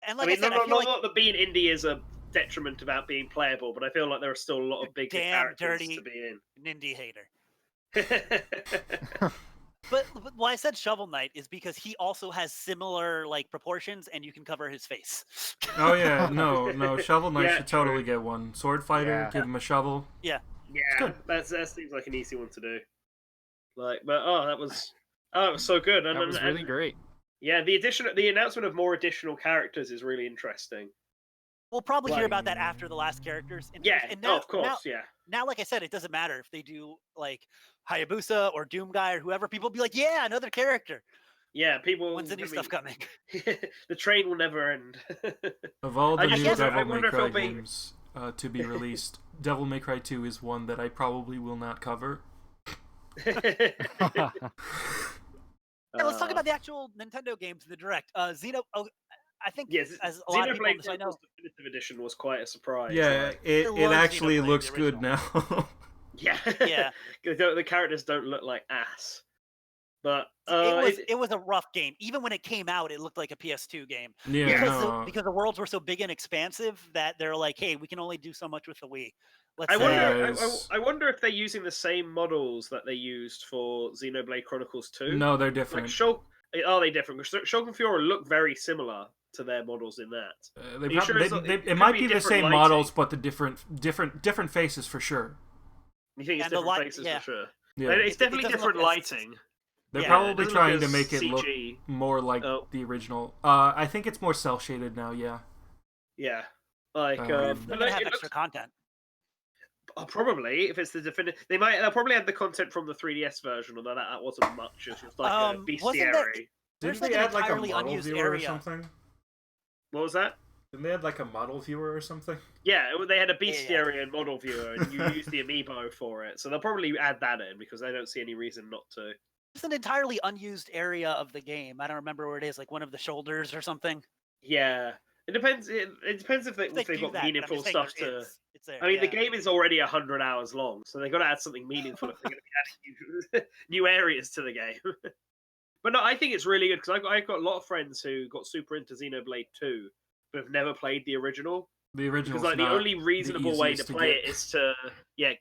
And I like mean, said, I feel like not that being indie is a detriment about being playable, but I feel like there are still a lot of big damn characters dirty to be Nindy hater. in. But why I said Shovel Knight is because he also has similar like proportions, and you can cover his face. Oh yeah, no, Shovel Knight Yeah, should totally get one. Sword fighter, Yeah. give him a shovel. Yeah. Yeah, that seems like an easy one to do. Like, but it was so good. And, That was really great. Yeah, the announcement of more additional characters is really interesting. We'll probably hear Like- about that after the last characters. Yeah, and now, of course, yeah. Now, like I said, it doesn't matter if they do like Hayabusa or Doom Guy or whoever. People be like, yeah, another character. Yeah, people. When's the new stuff coming? The train will never end. Of all the I new guess- I Devil May wonder if Cry it'll be- games to be released, Devil May Cry 2 is one that I probably will not cover. Yeah, let's talk about the actual Nintendo games in the direct. Xeno. Oh, I think Yes, as a lot of people on Xenoblade this I know. Chronicles Definitive Edition was quite a surprise. Yeah, like- it was actually Xenoblade, looks the good now. Yeah. Yeah. The characters don't look like ass. But It was a rough game. Even when it came out, it looked like a PS2 game. Yeah, because the worlds were so big and expansive that they're like, hey, we can only do so much with the Wii. I wonder. Yes. I wonder if they're using the same models that they used for Xenoblade Chronicles 2. No, they're Like different. are they different? Because Shulk and Fiora look very similar to their models in that. They Are you sure it could might be the different same lighting? models, but the different faces for sure. You think it's And the different light- faces yeah. for sure? Yeah. It's definitely doesn't different look as- lighting. They're Yeah, probably it doesn't trying look to as make it look CG. more like Oh. the original. I think it's more cel shaded now. Yeah. Yeah, like Um, They're but gonna have it extra looks, content. probably if it's the definitive, they'll probably have the content from the 3DS version, although that wasn't much. It was like a Wasn't there- bestiary. Didn't There's they like an add like a entirely model unused viewer or area. something? What was that? Didn't they have like a model viewer or something? Yeah, they had a bestiary and model viewer, and you use the amiibo for it. So they'll probably add that in because I don't see any reason not to. It's an entirely unused area of the game. I don't remember where it is, like one of the shoulders or something. Yeah, it depends. It depends if they've got meaningful stuff to. It's there, I mean, the game is already 100 hours long, so they've got to add something meaningful if they're going to be adding new areas to the game. But no, I think it's really good because I've got a lot of friends who got super into Xenoblade 2, but have never played the original. The original, because like the only reasonable way to play it is to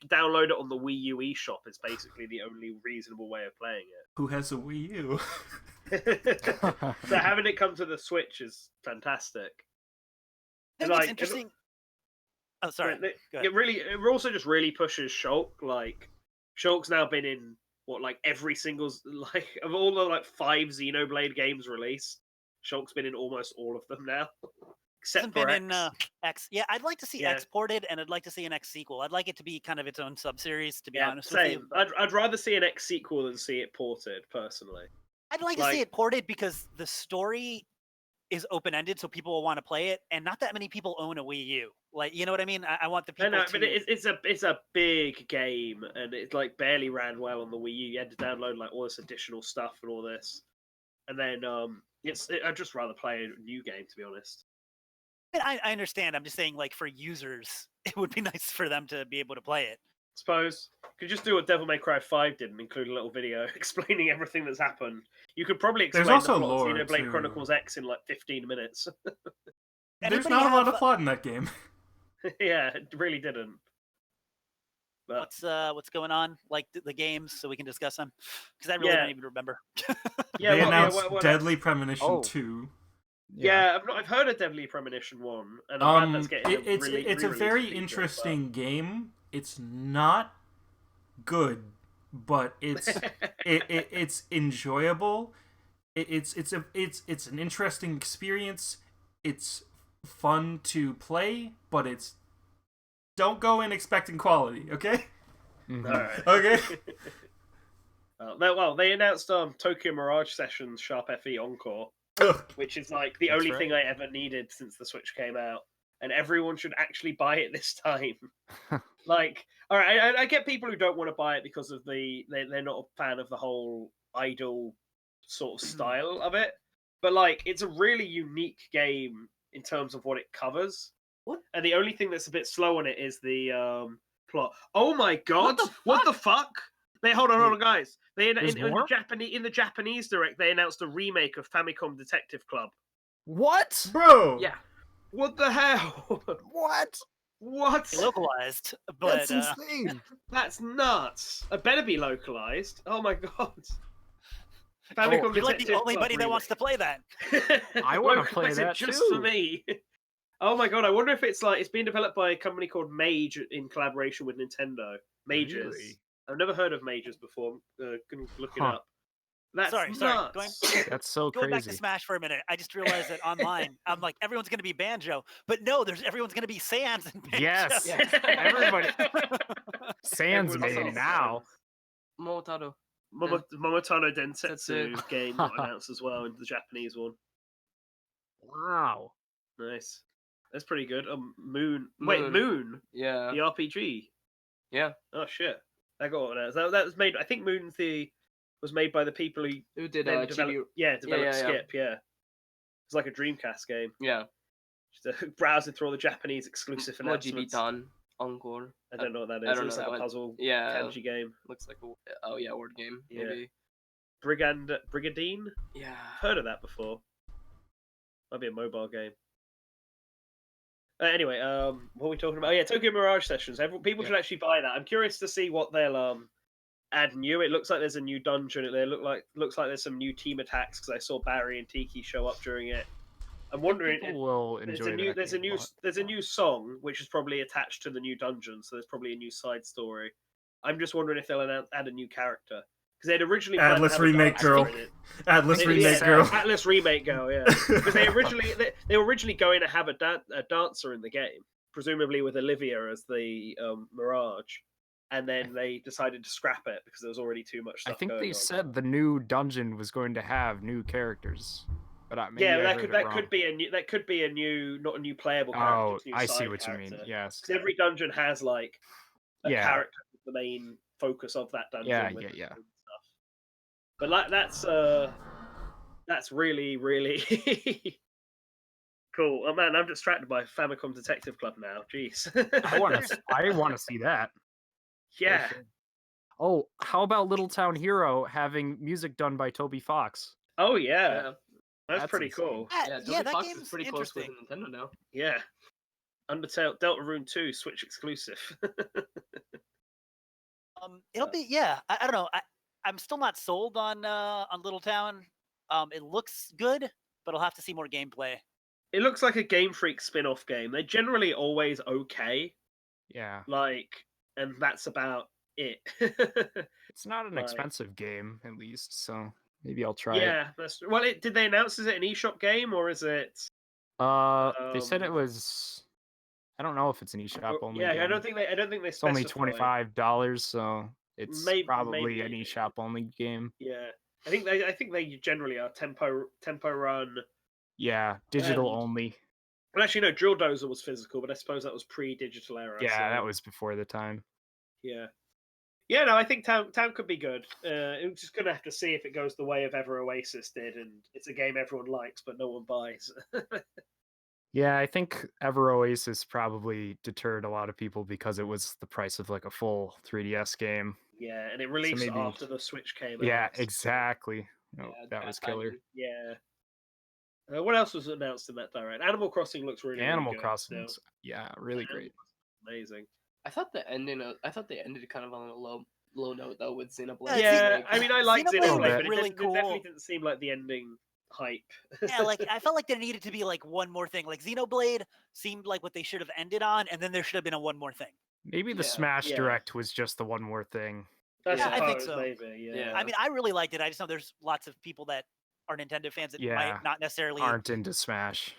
download it on the Wii U eShop. It's basically the only reasonable way of playing it. Who has a Wii U? So having it come to the Switch is fantastic. I think it's interesting. Oh, sorry. It also just really pushes Shulk. Like Shulk's now been in every single of all the 5 Xenoblade games released. Shulk's been in almost all of them now. Except for X. X. Yeah, I'd like to see X ported, and I'd like to see an X sequel. I'd like it to be kind of its own sub-series, to be honest with you. I'd rather see an X sequel than see it ported, personally. I'd like to see it ported because the story is open-ended, so people will want to play it, and not that many people own a Wii U. Like, you know what I mean? I want the people to... but it's a big game, and it barely ran well on the Wii U. You had to download all this additional stuff and all this. And then I'd just rather play a new game, to be honest. I understand. I'm just saying, for users, it would be nice for them to be able to play it. Suppose could just do what Devil May Cry 5 did and include a little video explaining everything that's happened. You could probably explain the plot of Xenoblade Chronicles X in 15 minutes. There's not a lot of plot in that game. Yeah, it really didn't. But... What's going on? The games, so we can discuss them, because I really don't even remember. They announced Deadly Premonition 2. Yeah, I've heard of Deadly Premonition 1, and I'm glad that's getting it's a very interesting game. It's not good, but it's it's enjoyable. It's an interesting experience. It's fun to play, but it's don't go in expecting quality, okay? Mm-hmm. All right. Okay. Well, they announced Tokyo Mirage Sessions Sharp FE Encore. Which is the only thing I ever needed since the Switch came out, and everyone should actually buy it this time. All right, I get people who don't want to buy it because of they're not a fan of the whole idle sort of style of it, but it's a really unique game in terms of what it covers. What? And the only thing that's a bit slow on it is the plot. Oh my god! What the fuck? Hold on, guys. In the Japanese Direct, they announced a remake of Famicom Detective Club. What, bro? Yeah. What the hell? What? Localized, but that's insane. That's nuts. It better be localized. Oh my god. Famicom Detective like the only buddy that wants to play that. I want to play that just too. For me. Oh my god! I wonder if it's being developed by a company called Mage in collaboration with Nintendo. Mages. Really? I've never heard of Mages before. Can look it up. That's sorry. That's so crazy. Going back to Smash for a minute, I just realized that online, I'm like, everyone's going to be Banjo, but no, everyone's going to be Sans and Banjo. Yes, everybody. Sans made now. Momotaro Densetsu game got announced as well in the Japanese one. Wow, nice. That's pretty good. Moon. Wait, Moon. Yeah. The RPG. Yeah. Oh shit. That got announced. That was made. I think Moon was made by the people who did developed Skip. Yeah. It's like a Dreamcast game. Yeah. Just browsing through all the Japanese exclusive announcements. Mojibitan Encore. I don't know what that is. It's like a puzzle kanji game. Looks like a word game. Yeah. Maybe. Brigadine? Yeah. Heard of that before. Might be a mobile game. Anyway, what are we talking about? Oh yeah, Tokyo Mirage Sessions. People should actually buy that. I'm curious to see what they'll add new. It looks like there's a new dungeon. It looks like there's some new team attacks because I saw Barry and Tiki show up during it. I'm wondering. People will enjoy there's a new song which is probably attached to the new dungeon, so there's probably a new side story. I'm just wondering if they'll add a new character. Because they'd originally Atlas Remake Girl. Atlas Remake Girl, yeah. Because they were originally going to have a dancer in the game, presumably with Olivia as the Mirage, and then they decided to scrap it because there was already too much stuff. I think they said the new dungeon was going to have new characters. but that could be a new, not a new playable character. Just a new I side see what character. you mean. Yes, because every dungeon has like a character, the main focus of that dungeon. Yeah. Stuff. But like that's really really cool. Oh man, I'm distracted by Famicom Detective Club now. Jeez. I want to see that. Yeah. Oh, how about Little Town Hero having music done by Toby Fox? Oh yeah. That's pretty cool. Toby Fox is pretty close with Nintendo now. Yeah. Undertale Deltarune 2 Switch exclusive. It'll be I don't know. I'm still not sold on Little Town. It looks good, but I'll have to see more gameplay. It looks like a Game Freak spin-off game. They're generally always okay. Yeah. And that's about it. It's not an expensive game, at least, so maybe I'll try it. Yeah, did they announce is it an eShop game or is it? They said it was. I don't know if it's an eShop only. Yeah, game. I don't think they. It's only $25, so it's probably an eShop only game. Yeah, I think they generally are tempo run. Yeah, digital only. Well, actually, no, Drill Dozer was physical, but I suppose that was pre-digital era. Yeah, that was before the time. Yeah. Yeah, no, I think Town could be good. We're just going to have to see if it goes the way of Ever Oasis did, and it's a game everyone likes, but no one buys. Yeah, I think Ever Oasis probably deterred a lot of people because it was the price of like a full 3DS game. Yeah, and it released after the Switch came out. Yeah, exactly. No, that was killer. Yeah. What else was announced in that direct? Animal Crossing looks really Animal good. Crossing, really great. Amazing. I thought they ended kind of on a low note though with Xenoblade. Yeah, I mean I like Xenoblade, but really it definitely didn't seem like the ending hype. Yeah, like I felt like there needed to be like one more thing. Like Xenoblade seemed like what they should have ended on, and then there should have been a one more thing. Maybe the Smash Direct was just the one more thing. I think so. Maybe, yeah. I mean, I really liked it. I just know there's lots of people that are Nintendo fans that might not necessarily aren't into Smash.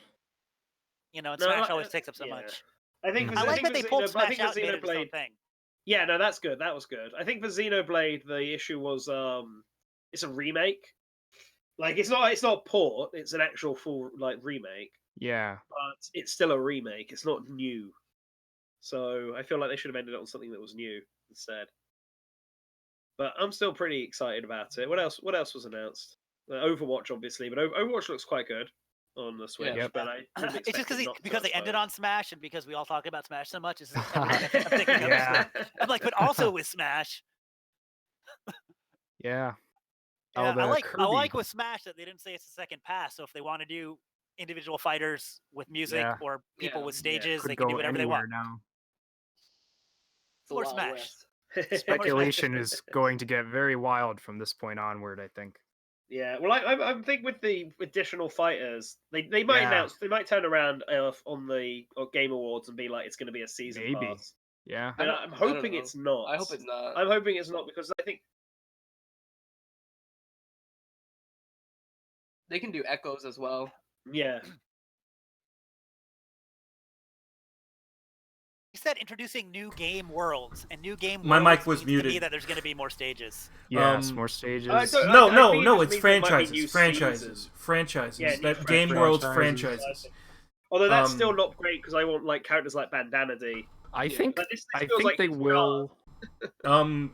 You know, and Smash always takes up so much. I think I like that they pulled Smash out and made it its own thing. Yeah, no, that's good. That was good. I think for Xenoblade, the issue was it's a remake. Like it's not a port. It's an actual full remake. Yeah, but it's still a remake. It's not new. So I feel like they should have ended it on something that was new instead. But I'm still pretty excited about it. What else was announced? Overwatch, obviously, but Overwatch looks quite good on the Switch. Yeah. But it's just because they ended on Smash, and because we all talk about Smash so much. I'm like, but also with Smash. Yeah. I like with Smash that they didn't say it's a second pass. So if they want to do individual fighters with music or people with stages, they can do whatever they want. Now. Or Smash. Speculation is going to get very wild from this point onward, I think. Yeah, well, I think with the additional fighters, they might announce, they might turn around on the Game Awards and be like, it's going to be a season pass. Yeah, but I'm hoping it's not. I hope it's not. I'm hoping it's not because I think they can do echoes as well. Yeah. You said introducing new game worlds and new game. My mic was muted. To me that there's going to be more stages. Yes, more stages. No, it's franchises. Franchises. Yeah, that Game Worlds franchises. Although that's still not great because I want like characters like Bandana D. I think they will.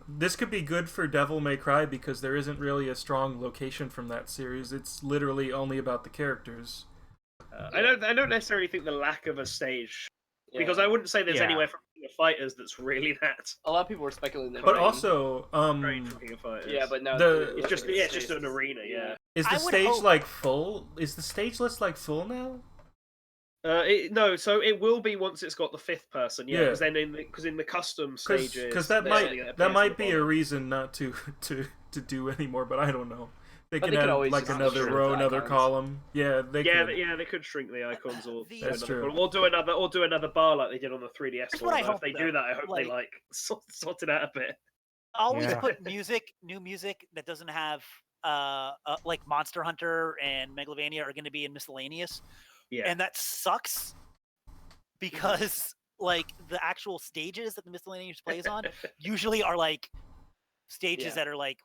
This could be good for Devil May Cry because there isn't really a strong location from that series. It's literally only about the characters. I don't necessarily think the lack of a stage. Because I wouldn't say there's anywhere from King of Fighters that's really that. A lot of people were speculating that. But also, King of Fighters. Yeah, but no, it's just an arena. Yeah. Is the stage like full? Is the stage list like full now? No, so it will be once it's got the fifth person. Yeah, because then in the custom stages, because that might be a reason not to do anymore. But I don't know. They can add like another row, another column. Yeah, they could shrink the icons or that's true. Or do another bar like they did on the 3DS. If they do that, I hope they sort it out a bit. Always put new music that doesn't have like Monster Hunter and Megalovania are going to be in miscellaneous. Yeah, and that sucks because like the actual stages that the miscellaneous plays on usually are like stages that are like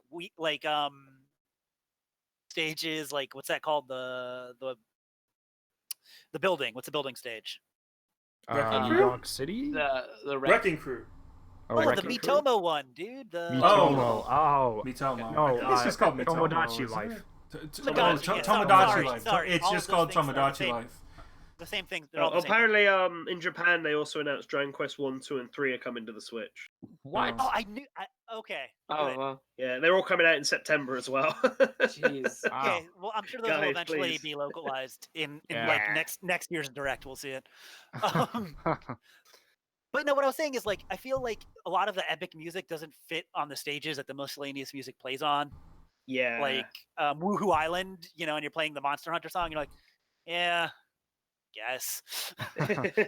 stages. Like, what's that called? The building. What's the building stage? New York City. The Wrecking Crew. Oh, the Mitomo one, dude. Mitomo. Oh, Mitomo. No, I think it's just called Mitomo. Tomodachi Life. Tomodachi Life. It's just called Tomodachi Life. The same thing. Apparently, in Japan, they also announced Dragon Quest 1, 2, and 3 are coming to the Switch. What? Oh, I knew. Okay. Oh, well. Yeah, they're all coming out in September as well. Jeez. Okay. Well, I'm sure those will eventually be localized in like next year's Direct. We'll see it. But no, what I was saying is, like, I feel like a lot of the epic music doesn't fit on the stages that the miscellaneous music plays on. Yeah. Like Woohoo Island, and you're playing the Monster Hunter song, you're like, yeah, guess.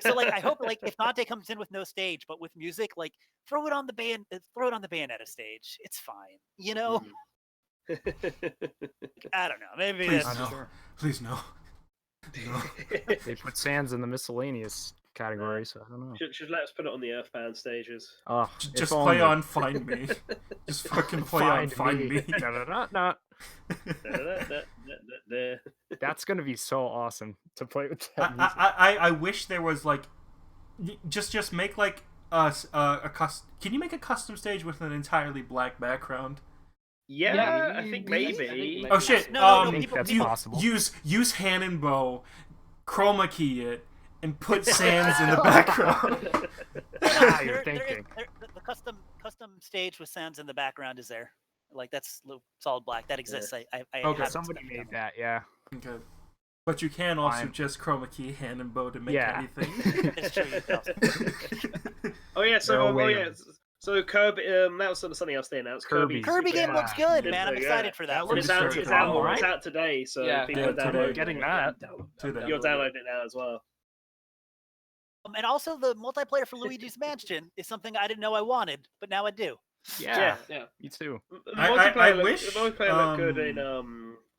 So, like, I hope, like, if Dante comes in with no stage, but with music, like, throw it on the Bayonetta stage. It's fine, I don't know. Maybe that's no. Please no. They put Sans in the miscellaneous category, so I don't know. Should let us put it on the Earthbound stages. Oh, just play on Find Me. Just fucking play on Find Me. That's gonna be so awesome to play with that music. I wish there was like, just make like a custom. Can you make a custom stage with an entirely black background? Yeah, I think maybe. Oh shit! I think that's possible. Use hand and bow, chroma key it, and put Sans in the background. You're thinking. The custom stage with Sans in the background is there. Like, that's solid black. That exists. Yeah. I okay, somebody made that. Yeah. Okay. But you can also just chroma key hand and bow to make anything. It's true. Oh yeah. So Kirby, that was something else they announced. Kirby game looks good, man. I'm excited for that. It's out today, so people are getting that. You'll download it now as well. And also, the multiplayer for Luigi's Mansion is something I didn't know I wanted, but now I do. Yeah. Me too. I wish the multiplayer looked good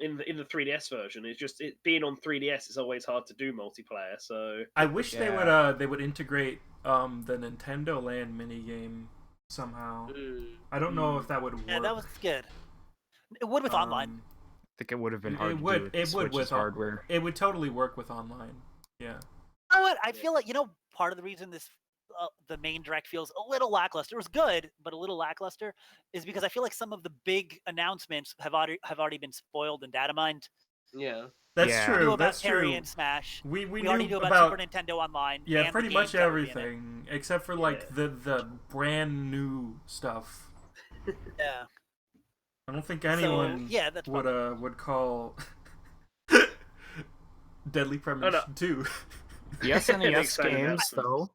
in the 3DS version. It's just being on 3DS is always hard to do multiplayer. So I wish they would integrate the Nintendo Land minigame somehow. I don't know if that would work. Yeah, that was good. It would with online. I think it would have been hard to do with hardware. It would totally work with online. Yeah. You know what? I feel like, part of the reason this the main Direct feels a little lackluster. It was good, but a little lackluster, is because I feel like some of the big announcements have already been spoiled and data mined. Yeah. That's true. We knew about That's Terry true. and Smash. We already knew about Super Nintendo Online. Yeah, and pretty much everything, except for like the brand new stuff. Yeah. I don't think anyone would call Deadly Premonition 2. The SNES games, though.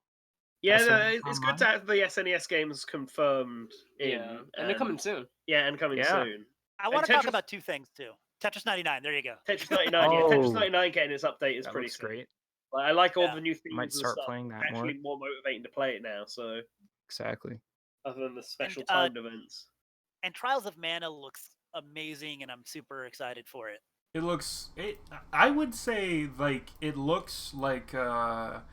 Yeah, it's good to have the SNES games confirmed and they're coming soon. Yeah, and coming soon. I want to talk about two things too. Tetris 99. There you go. Tetris 99. Yeah, Tetris 99 getting its update is pretty great. Like, I like all the new themes. Might start playing that more. Actually, more motivating to play it now. So exactly. Other than the special timed events. And Trials of Mana looks amazing, and I'm super excited for it. It looks. I would say it looks like a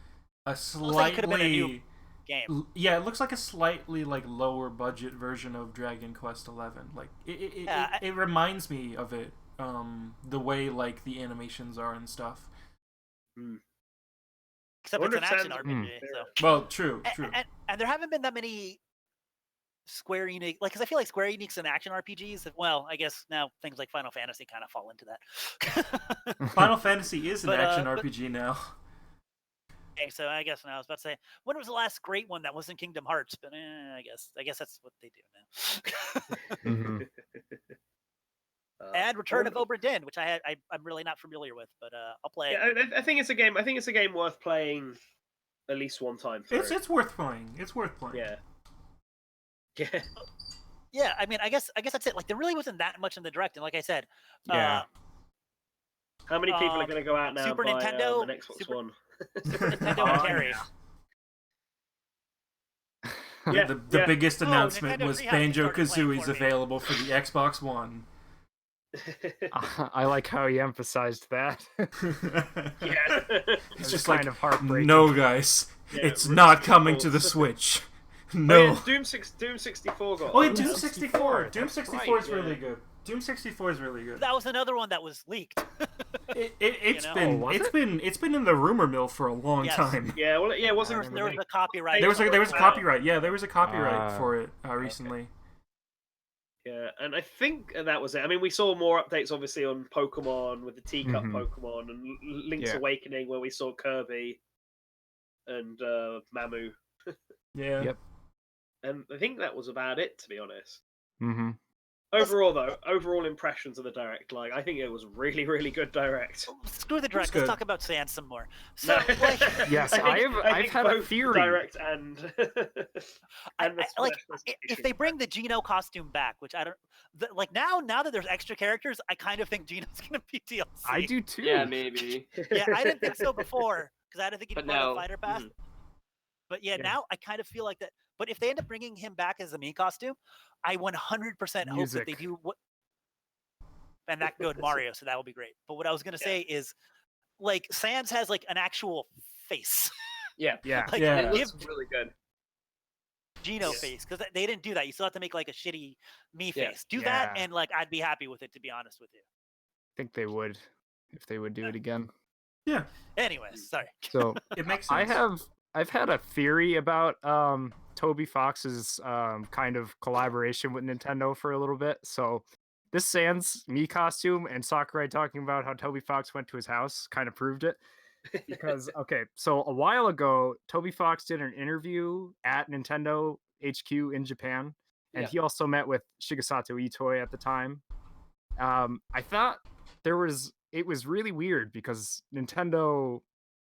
slightly. Like it could have been a new game. Yeah, it looks like a slightly lower budget version of Dragon Quest XI. Like it reminds me of it. The way the animations are and stuff. Except it's an action RPG. So. Well, true. And there haven't been that many Square Enix, because I feel like Square Enix and action RPGs. Well, I guess now things like Final Fantasy kind of fall into that. Final Fantasy is an action RPG now. Okay, so I guess now I was about to say, when was the last great one that wasn't Kingdom Hearts? But I guess that's what they do now. And Return of Obra Dinn, which I'm really not familiar with, but I'll play it. Yeah, I think it's a game. I think it's a game worth playing at least one time. It's worth playing. It's worth playing. Yeah. Yeah. Yeah, I mean, I guess that's it. Like, there really wasn't that much in the Direct, and like I said, how many people are going to go out now Super and buy Nintendo, an Xbox One? Super Nintendo and Terry. The biggest announcement was Banjo-Kazooie is available for the Xbox One. I like how he emphasized that. It's just kind of heartbreaking. No, guys, it's not coming to the Switch. No. Oh, yeah, Doom 64 got. Oh, yeah, Doom 64. Doom 64 is really good. Doom 64 is really good. That was another one that was leaked. It's been in the rumor mill for a long time. Yeah, well, yeah, wasn't there was a copyright? There was a copyright. Yeah, there was a copyright for it recently. Okay. Yeah, and I think that was it. I mean, we saw more updates, obviously, on Pokemon with the Teacup Pokemon and Link's Awakening, where we saw Kirby and Mamu. Yeah. Yep. And I think that was about it, to be honest. Mm-hmm. Overall impressions of the Direct, like, I think it was really, really good Direct. Screw the Direct. Let's talk about Sans some more. So, like, yes, I've had a theory. Direct and if they bring the Geno costume back, which I don't like now that there's extra characters, I kind of think Geno's gonna be DLC. I do too. Yeah, maybe. Yeah, I didn't think so before because I didn't think he'd be part of the Fighter Pass. But yeah, now I kind of feel like that. But if they end up bringing him back as the Mii costume, I 100% hope that they do what. And that could go to Mario, so that will be great. But what I was gonna say is, like, Sans has like an actual face. Yeah. Like, it looks really good. Geno face, because they didn't do that. You still have to make like a shitty Mii face. Do that, and like I'd be happy with it, to be honest with you. I think they would, if they would do it again. Yeah. Anyways, sorry. So it makes sense. I've had a theory about Toby Fox's kind of collaboration with Nintendo for a little bit. So this Sans Mii costume and Sakurai talking about how Toby Fox went to his house kind of proved it. Because so a while ago, Toby Fox did an interview at Nintendo HQ in Japan, and he also met with Shigesato Itoi at the time. I thought it was really weird because Nintendo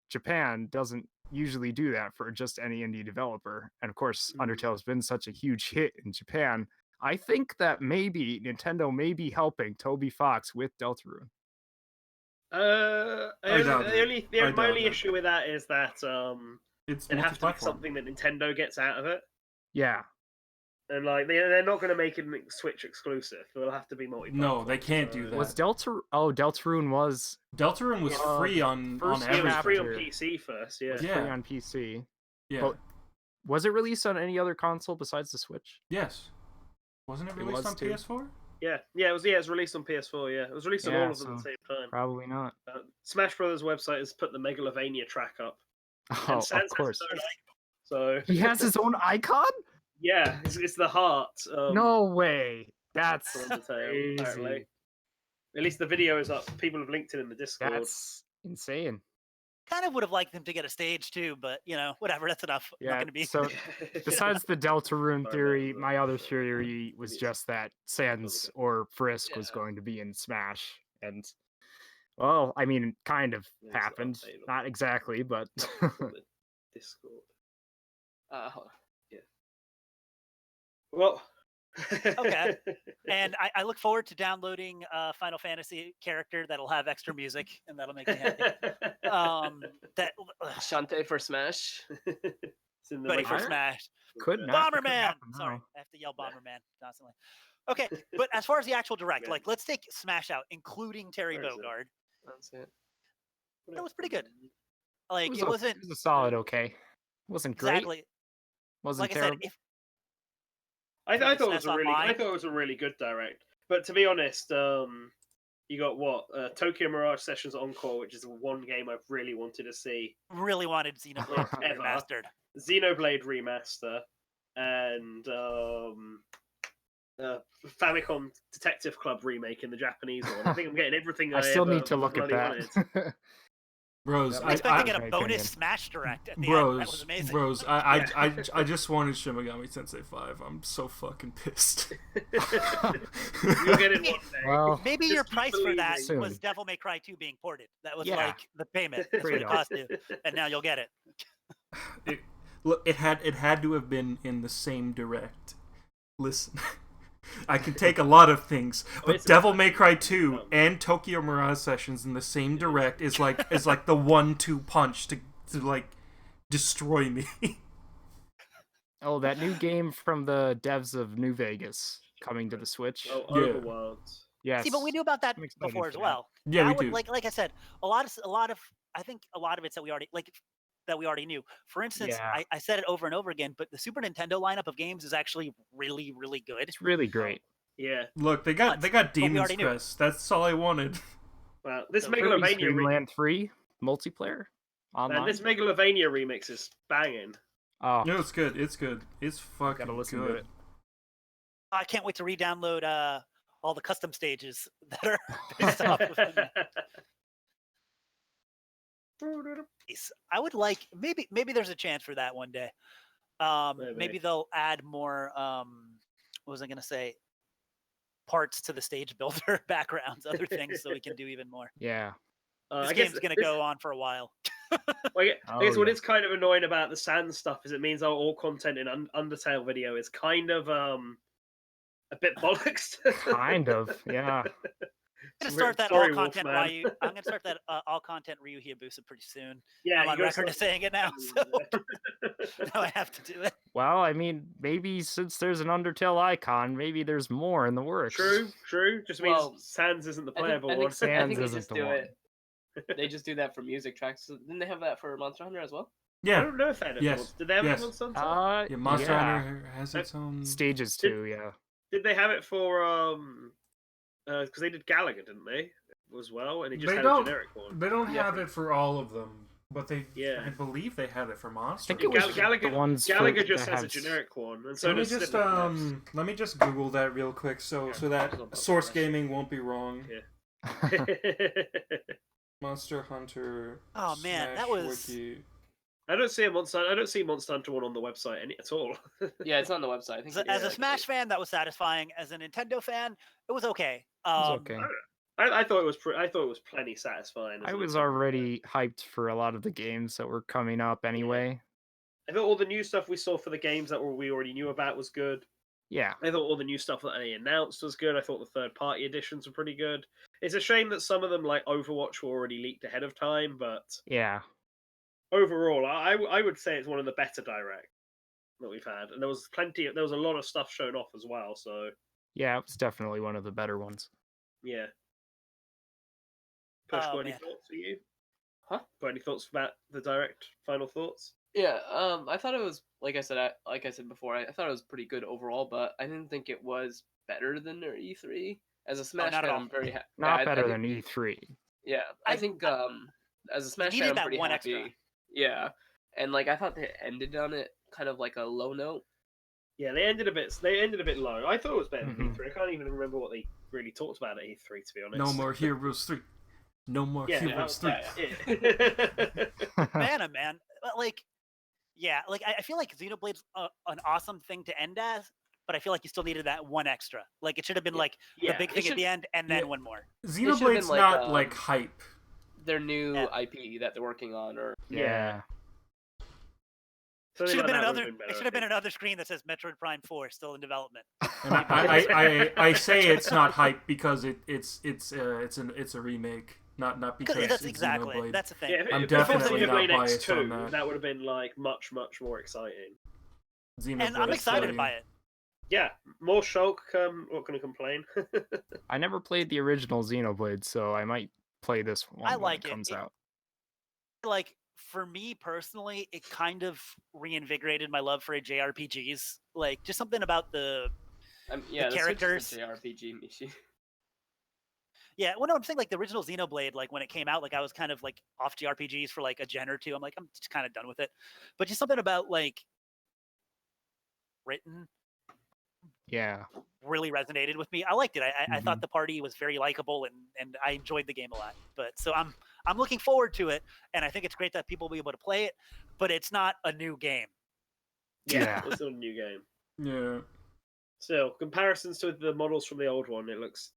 Japan doesn't usually do that for just any indie developer, and of course Undertale has been such a huge hit in Japan. I think that maybe Nintendo may be helping Toby Fox with Deltarune. My only issue with that is that it has to be something that Nintendo gets out of it. Yeah. And like they're not going to make it Switch exclusive. It'll have to be multi-platform. No, they can't do that. Was Deltarune was free on everything. It was free on PC first. Yeah. Free on PC. Yeah. But was it released on any other console besides the Switch? Yes. Wasn't it released on PS4? Yeah, it was released on PS4. Yeah, it was released on all of them at the same time. Probably not. Smash Brothers website has put the Megalovania track up. Oh, of course. So he has his own icon. Yeah, it's the heart. No way. That's crazy. Apparently. At least the video is up. People have linked it in the Discord. That's insane. Kind of would have liked them to get a stage too, but whatever. That's enough. Yeah. Not gonna be... So, besides the Deltarune theory, my other theory was just that Sans or Frisk was going to be in Smash, and well, I mean, it kind of happened. Not exactly, but Discord. Yeah. Well. Okay. And I look forward to downloading a Final Fantasy character that'll have extra music, and that'll make me happy. Shantae for Smash. Buddy for Smash. Bomberman! Sorry, I have to yell Bomberman constantly. Okay, but as far as the actual Direct, like, let's take Smash out, including Terry Bogard. That's it. It was pretty good. Like, it was a solid okay. It wasn't great. Exactly. Wasn't like terrible. I thought it was a really good Direct. But to be honest, you got Tokyo Mirage Sessions Encore, which is the one game I've really wanted to see. Really wanted Xenoblade Remastered. Xenoblade Remaster and Famicom Detective Club remake in the Japanese one. I think I'm getting everything I still need to look at that. Bros, I'm expecting to get a bonus Smash Direct at the end. That was amazing. Bros, I just wanted Shin Megami Tensei V. I'm so fucking pissed. You'll get it one day. Well, maybe your price for that was Devil May Cry 2 being ported. That was like the payment. That's what it cost you, and now you'll get it. It had to have been in the same Direct. Listen. I can take a lot of things, but Devil May Cry 2 and Tokyo Mirage Sessions in the same Direct is like the 1-2 punch to like destroy me. Oh, that new game from the devs of New Vegas coming to the Switch. Oh, Overwatch. Yes. See, but we knew about that before as well. Yeah, now, we do. Like I said, a lot of I think a lot of it's that we already knew. For instance, I said it over and over again, but the Super Nintendo lineup of games is actually really, really good. It's really great. Yeah. Look, they got Demon's Crest. That's all I wanted. Well, this Megalovania Dreamland 3 multiplayer online. Man, this Megalovania remix is banging. Oh, no, it's good. It's good. It's fucking gotta listen good. to it. I can't wait to re-download all the custom stages that are based off of it. I would like maybe there's a chance for that one day. Maybe they'll add more. What was I gonna say? Parts to the stage builder, backgrounds, other things, so we can do even more. Yeah. This game's gonna go on for a while. I guess what is kind of annoying about the Sans stuff is it means our all content in Undertale video is kind of a bit bollocks. Kind of, yeah. I'm gonna start that all content Ryu. I'm gonna start that all content Ryu Hayabusa pretty soon. Yeah, I'm on record of saying it now, so now I have to do it. Well, I mean, maybe since there's an Undertale icon, maybe there's more in the works. True. Just means Sans isn't the playable one. Sans isn't the one. They just do that for music tracks. So didn't they have that for Monster Hunter as well? Yeah. I don't know if they had it. Did they have it on Monster Hunter? Yeah, Monster Hunter has its own stages too. Yeah. Did they have it for because they did Galaga, didn't they, as well? And it just had a generic one. They don't have it for all of them, but they. Yeah. I believe they had it for Monster. I think it was Galaga just has a generic one, and so let me just Google that real quick, so that Source Gaming won't be wrong. Yeah. Monster Hunter. Oh man, that was. Wiki. I don't see Monster Hunter one on the website at all. Yeah, it's on the website. I think as a Smash fan, that was satisfying. As a Nintendo fan, it was okay. Okay. I thought it was plenty satisfying. I was already hyped for a lot of the games that were coming up anyway. I thought all the new stuff we saw for the games that we already knew about was good. Yeah. I thought all the new stuff that they announced was good. I thought the third-party editions were pretty good. It's a shame that some of them, like Overwatch, were already leaked ahead of time, but yeah. Overall, I would say it's one of the better direct that we've had, and there was a lot of stuff shown off as well. So yeah, it was definitely one of the better ones. Yeah. Push, got any thoughts for you? Huh? Got any thoughts about the direct? Final thoughts? Yeah, I thought it was like I said before. I thought it was pretty good overall, but I didn't think it was better than their E3. As a Smash fan, I'm very happy. Not better than E3. Yeah, I think as a Smash fan, I'm pretty happy. Extra. Yeah, and like I thought they ended on it kind of like a low note. Yeah, they ended a bit low. I thought it was better than E3. I can't even remember what they really talked about at E3, to be honest. No more Heroes 3. No more Heroes 3. Man, like. Yeah, like I feel like Xenoblade's an awesome thing to end as, but I feel like you still needed that one extra. Like it should have been like the big thing at the end, and then one more. Xenoblade's not like hype. Their new IP that they're working on, or yeah. It should have been another. It should have been another screen that says Metroid Prime 4 still in development. And I say it's not hype because it's a remake. Not because that's exactly Xenoblade. That's the thing. Yeah, I'm definitely not biased X2, on that. That would have been like much more exciting. And I'm excited by it. Yeah, more Shulk. Not going to complain. I never played the original Xenoblade, so I might play this one when it comes out. Like for me personally, it kind of reinvigorated my love for JRPGs. Like just something about the characters. JRPG Mishi. Yeah, well, no, I'm saying like the original Xenoblade, like when it came out, like I was kind of like off JRPGs for like a gen or two. I'm just kind of done with it. But just something about like written, really resonated with me. I liked it. I thought the party was very likable, and I enjoyed the game a lot. But so I'm looking forward to it, and I think it's great that people will be able to play it. But it's not a new game. Yeah, it's not a new game. Yeah. So comparisons to the models from the old one, it looks.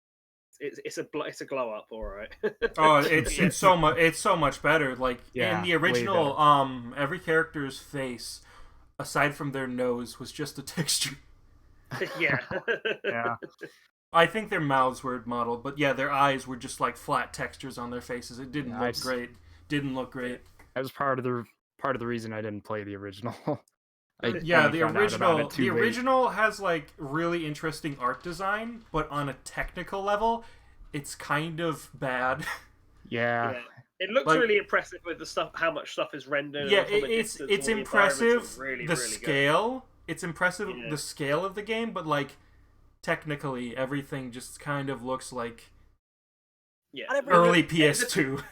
It's a glow up, all right. Oh, it's so much better. Like in the original, every character's face, aside from their nose, was just a texture. Yeah. I think their mouths were modeled, but yeah, their eyes were just like flat textures on their faces. It didn't look great. That was part of the reason I didn't play the original. The original has like really interesting art design, but on a technical level, it's kind of bad. Yeah. It looks really impressive with the stuff, how much stuff is rendered. Yeah, it's impressive. Really, the really scale. Good. It's impressive the scale of the game, but like technically everything just kind of looks like early PS2.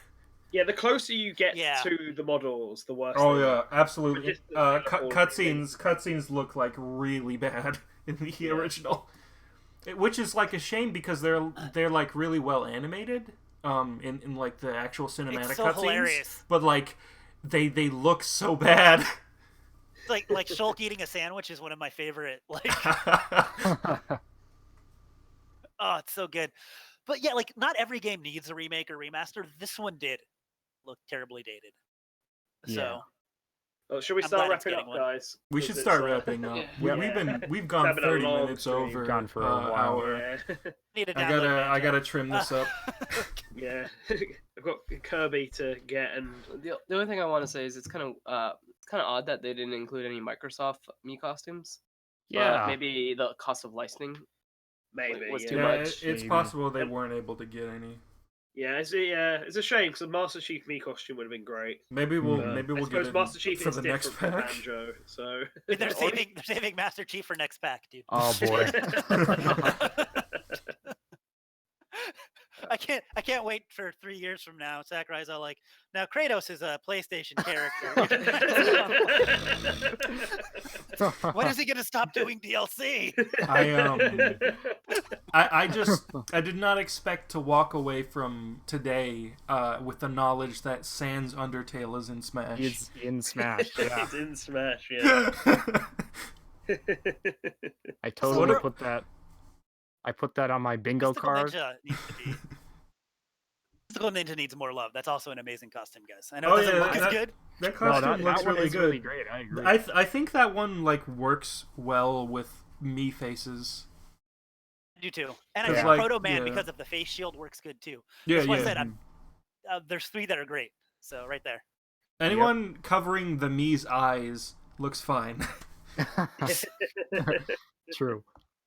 Yeah, the closer you get to the models, the worse. Oh yeah, absolutely. Cutscenes look like really bad in the original, which is like a shame because they're like really well animated, in like the actual cinematic cutscenes. Hilarious. But like, they look so bad. Like Shulk eating a sandwich is one of my favorite. Like, oh, it's so good. But yeah, like not every game needs a remake or remaster. This one did look terribly dated. So, should we start wrapping up, guys? We should start wrapping up. We've gone 30 minutes over. Gone for a while. Hour. Yeah. I gotta trim this up. Yeah, I've got Kirby to get, and the only thing I want to say is it's kind of odd that they didn't include any Microsoft Mii costumes. Yeah, maybe the cost of licensing was too much. It's possible they weren't able to get any. Yeah, it's a shame because the Master Chief Mii costume would have been great. Maybe we'll get it Master Chief for is the next different pack. from Banjo, so they're saving Master Chief for next pack, dude. Oh boy. I can't wait for 3 years from now. Sakurai's all like, now Kratos is a PlayStation character. When is he gonna stop doing DLC? I did not expect to walk away from today with the knowledge that Sans Undertale is in Smash. He's in Smash. Yeah. He's in Smash. Yeah. I totally put that. I put that on my bingo Mystical card. Ninja needs to be. Mystical Ninja needs more love. That's also an amazing costume, guys. I know it doesn't look as good. That costume looks really good. Really great. I agree. I think that one like works well with Mii faces. I do too, and I think Proto Man because of the face shield works good too. That's why I said there's 3 that are great. So right there. Anyone covering the Mii's eyes looks fine. True.